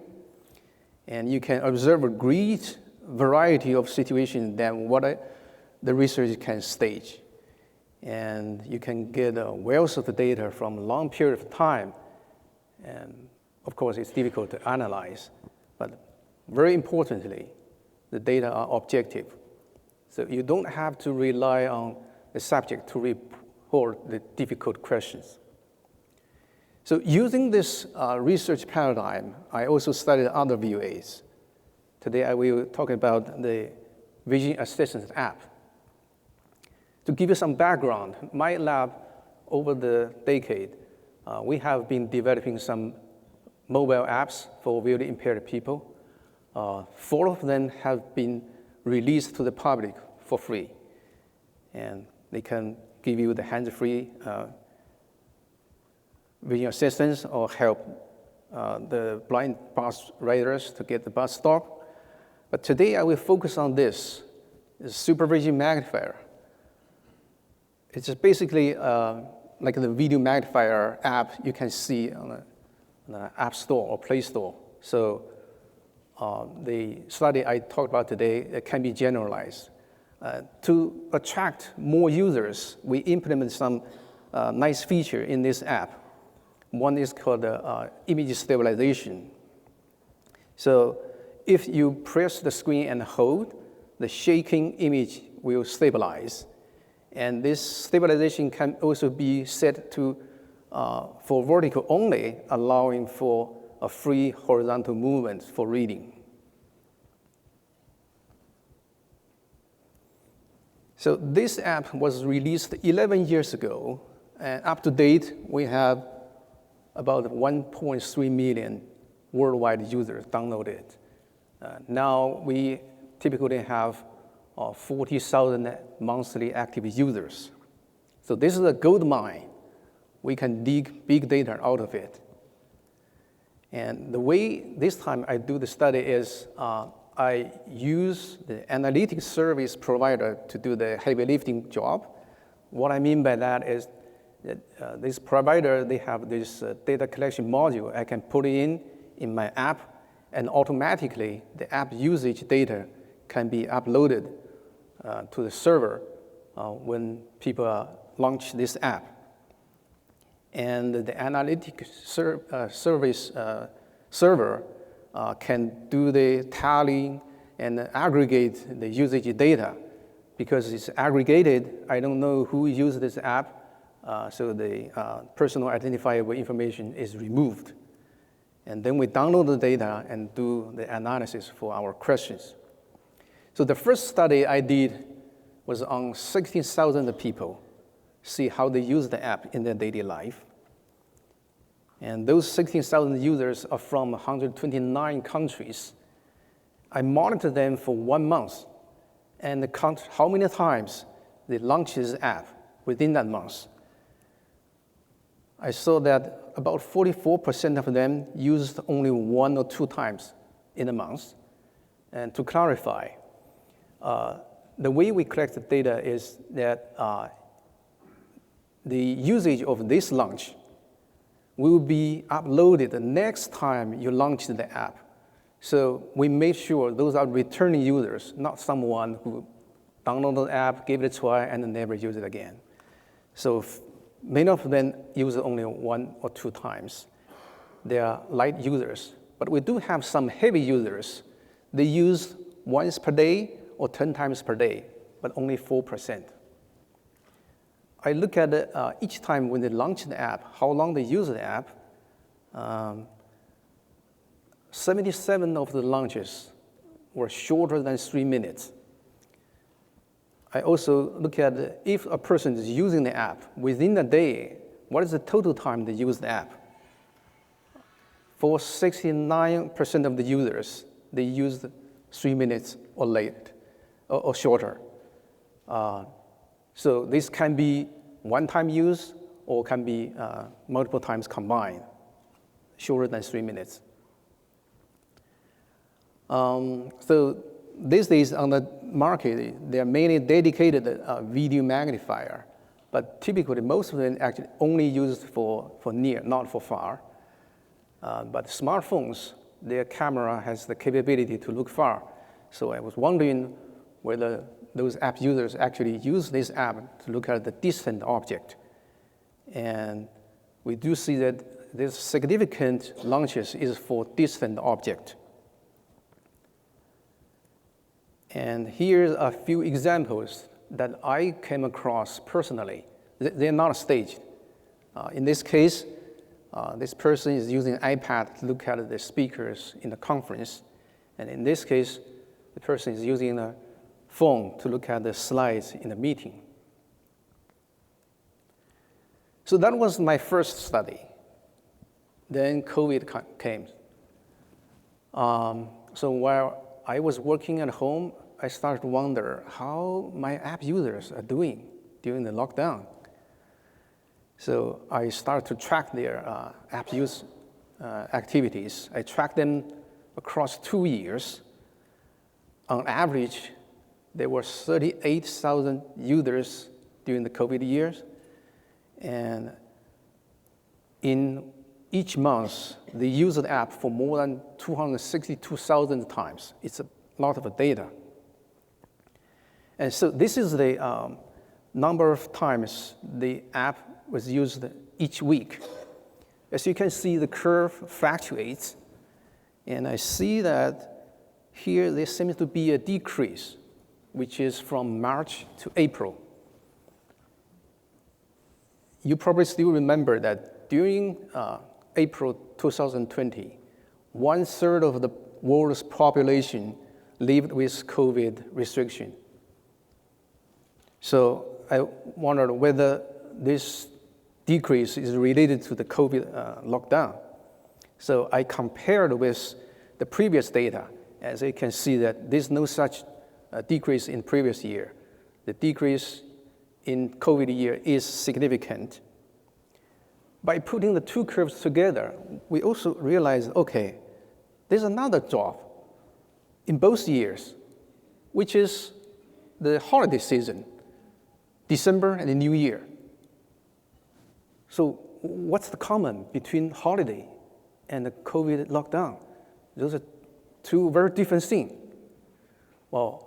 S24: and you can observe a great variety of situations than what the research can stage. And you can get a wealth of data from a long period of time. And of course, it's difficult to analyze, but very importantly, the data are objective. So you don't have to rely on the subject to report the difficult questions. So using this research paradigm, I also studied other VUAs. Today I will talk about the Vision Assistance app. To give you some background, my lab, over the decade, we have been developing some mobile apps for visually impaired people. 4 of them have been released to the public for free. And they can give you the hands-free vision assistance or help the blind bus riders to get the bus stop. But today I will focus on this, the SuperVision magnifier. It's just basically like the video magnifier app you can see on the App Store or Play Store. So the study I talked about today, it can be generalized. To attract more users, we implement some nice feature in this app. One is called image stabilization. So if you press the screen and hold, the shaking image will stabilize. And this stabilization can also be set to for vertical only, allowing for a free horizontal movement for reading. So this app was released 11 years ago, and up to date, we have about 1.3 million worldwide users downloaded. Now we typically have 40,000 monthly active users. So this is a gold mine. We can dig big data out of it. And the way this time I do the study is I use the analytics service provider to do the heavy lifting job. What I mean by that is that this provider, they have this data collection module I can put in my app, and automatically the app usage data can be uploaded to the server when people launch this app. And the analytics service server can do the tallying and aggregate the usage data. Because it's aggregated, I don't know who used this app, so the personal identifiable information is removed. And then we download the data and do the analysis for our questions. So the first study I did was on 16,000 people, see how they use the app in their daily life. And those 16,000 users are from 129 countries. I monitored them for 1 month and count how many times they launched this app within that month. I saw that about 44% of them used only 1 or 2 times in a month. And to clarify, the way we collect the data is that the usage of this launch will be uploaded the next time you launch the app. So we made sure those are returning users, not someone who downloaded the app, gave it a try, and never used it again. So many of them use it only 1 or 2 times. They are light users, but we do have some heavy users. They use once per day or 10 times per day, but only 4%. I look at each time when they launch the app, how long they use the app. 77 of the launches were shorter than 3 minutes. I also look at if a person is using the app within a day, what is the total time they use the app? For 69% of the users, they used 3 minutes or late or shorter. So this can be one-time use or can be multiple times combined, shorter than 3 minutes. So these days on the market, they are mainly dedicated video magnifier, but typically most of them actually only used for near, not for far. But smartphones, their camera has the capability to look far. So I was wondering whether those app users actually use this app to look at the distant object. And we do see that this significant launches is for distant object. And here's a few examples that I came across personally. They're not staged. In this case, this person is using an iPad to look at the speakers in the conference. And in this case, the person is using a phone to look at the slides in the meeting. So that was my first study. Then COVID came. So while I was working at home, I started to wonder how my app users are doing during the lockdown. So I started to track their app use activities. I tracked them across 2 years. On average, there were 38,000 users during the COVID years. And in each month, they use the app for more than 262,000 times. It's a lot of data. And so this is the number of times the app was used each week. As you can see, the curve fluctuates. And I see that here there seems to be a decrease, which is from March to April. You probably still remember that during April 2020, 1/3 of the world's population lived with COVID restriction. So I wondered whether this decrease is related to the COVID lockdown. So I compared with the previous data. As you can see that there's no such decrease in previous year. The decrease in COVID year is significant. By putting the two curves together, we also realized, okay, there's another drop in both years, which is the holiday season, December and the New Year. So what's the common between holiday and the COVID lockdown? Those are two very different things. Well,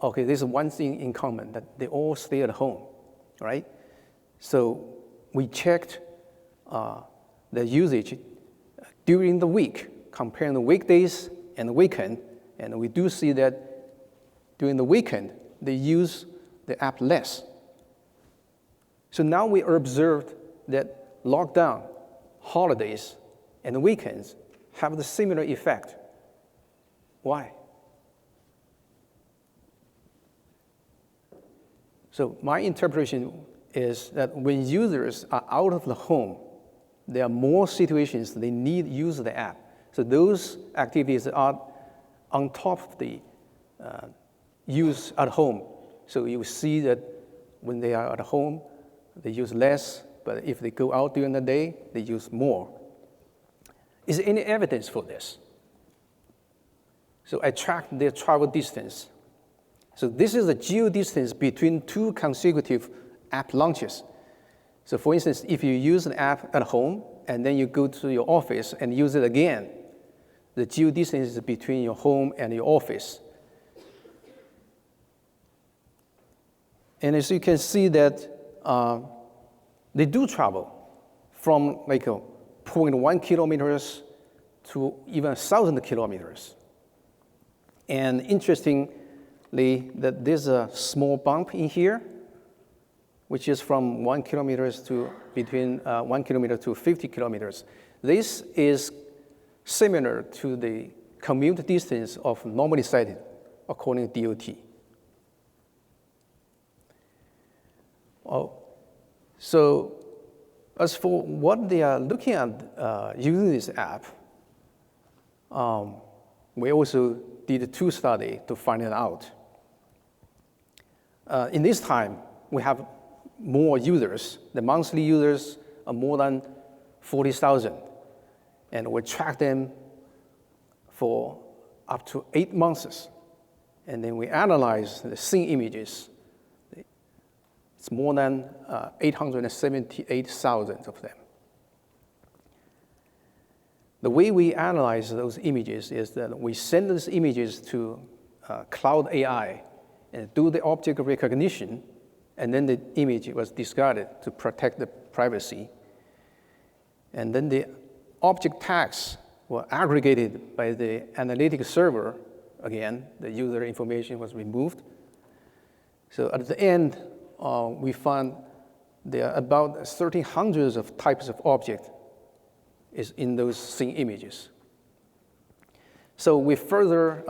S24: okay, there's one thing in common, that they all stay at home, right? So we checked the usage during the week, comparing the weekdays and the weekend, and we do see that during the weekend, they use the app less. So now we observed that lockdown, holidays, and weekends have the similar effect. Why? So my interpretation is that when users are out of the home, there are more situations they need to use the app. So those activities are on top of the use at home. So you see that when they are at home, they use less, but if they go out during the day, they use more. Is there any evidence for this? So I tracked their travel distance. So this is the geo distance between two consecutive app launches. So for instance, if you use an app at home and then you go to your office and use it again, the geo distance is between your home and your office. And as you can see that they do travel from like 0.1 kilometers to even 1,000 kilometers. And interestingly, that there's a small bump in here, which is from 1 kilometer to between 1 kilometer to 50 kilometers. This is similar to the commute distance of normally sighted, according to DOT. So as for what they are looking at using this app, we also did 2 studies to find it out. In this time, we have more users. The monthly users are more than 40,000. And we track them for up to 8 months. And then we analyze the scene images. It's more than 878,000 of them. The way we analyze those images is that we send those images to Cloud AI and do the object recognition, and then the image was discarded to protect the privacy. And then the object tags were aggregated by the analytics server. Again, the user information was removed. So at the end, we found there are about 1,300 of types of objects is in those scene images. So we further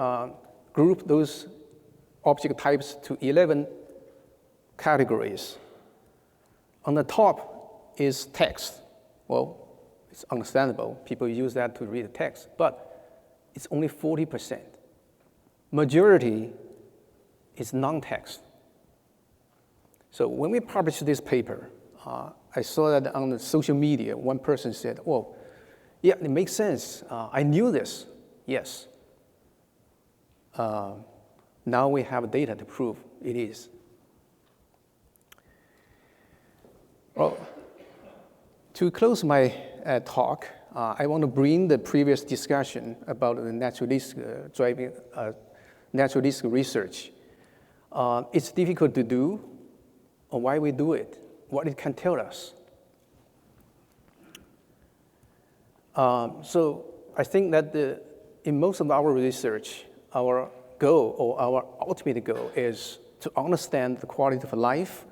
S24: group those object types to 11 categories. On the top is text. Well, it's understandable. People use that to read text. But it's only 40%. Majority is non-text. So when we published this paper, I saw that on the social media, one person said, "Oh, yeah, it makes sense. I knew this." Yes. Now we have data to prove it is. Well, to close my talk, I want to bring the previous discussion about the natural risk natural risk research. It's difficult to do, or why we do it, what it can tell us. So I think that in most of our research, our goal or our ultimate goal is to understand the quality of life,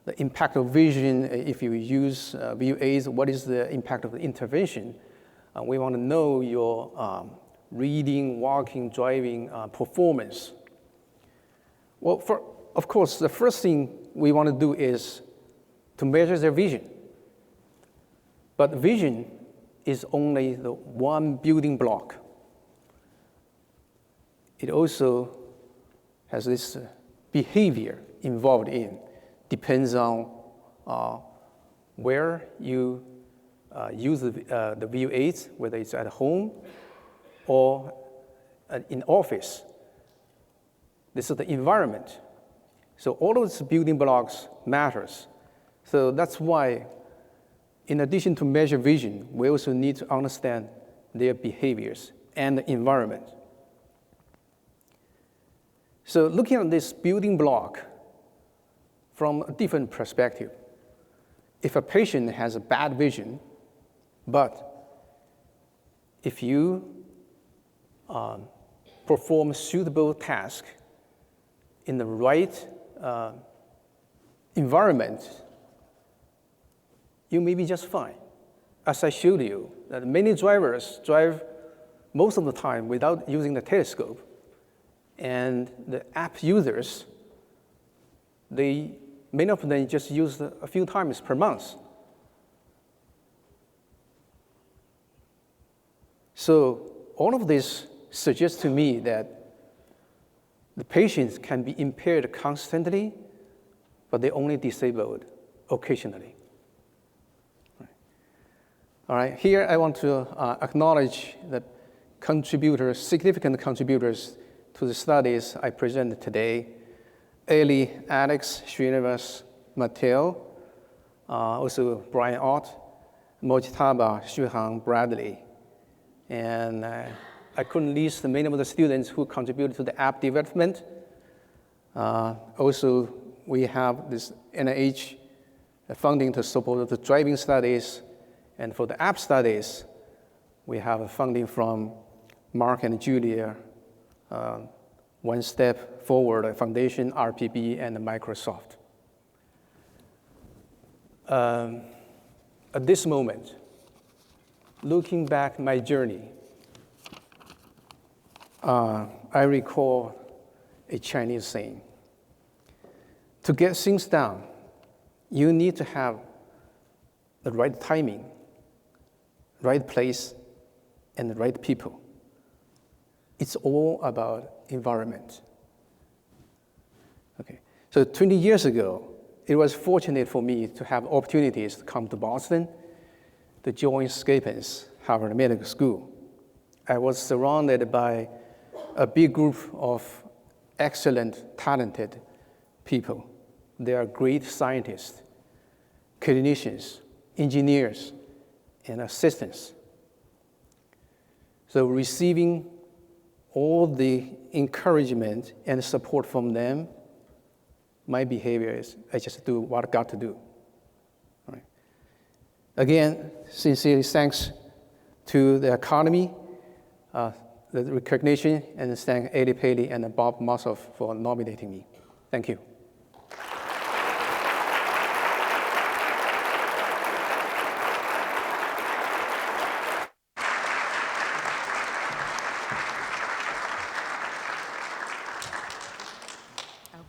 S24: the impact of vision. If you use view aids, what is the impact of the intervention? We want to know your reading, walking, driving performance. Well, of course, the first thing we want to do is to measure their vision. But vision is only the one building block. It also has this behavior involved in, depends on where you use the view aids, whether it's at home or in office. This is the environment. So all of these building blocks matters. So that's why, in addition to measure vision, we also need to understand their behaviors and the environment. So looking at this building block from a different perspective, if a patient has a bad vision, but if you perform suitable task in the right environment, you may be just fine. As I showed you, that many drivers drive most of the time without using the telescope. And the app users, many of them just use it a few times per month. So all of this suggests to me that the patients can be impaired constantly, but they're only disabled occasionally. All right, here I want to acknowledge the significant contributors to the studies I presented today: Ellie, Alex, Srinivas, Matteo, also Brian Ott, Mojtaba, Shuhang, Bradley. And I couldn't list many of the students who contributed to the app development. Also, we have this NIH funding to support the driving studies. And for the app studies, we have funding from Mark and Julia, One Step Forward Foundation, RPB, and Microsoft. At this moment, looking back my journey, I recall a Chinese saying: to get things done, you need to have the right timing, right place, and the right people. It's all about environment. Okay, so 20 years ago, it was fortunate for me to have opportunities to come to Boston to join Scapins, Harvard Medical School. I was surrounded by a big group of excellent, talented people. They are great scientists, clinicians, engineers, and assistants. So receiving all the encouragement and support from them, my behavior is I just do what I got to do. All right. Again, sincerely thanks to the Academy, the recognition, and thank Ellie Paley and Bob Mossoff for nominating me. Thank you.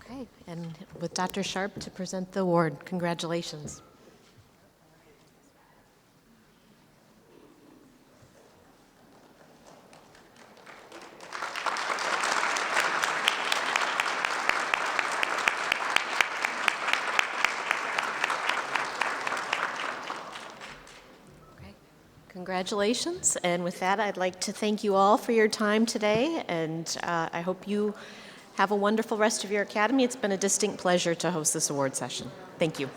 S1: Okay, and with Dr. Sharp to present the award. Congratulations. Congratulations. And with that, I'd like to thank you all for your time today, and I hope you have a wonderful rest of your academy. It's been a distinct pleasure to host this award session. Thank you.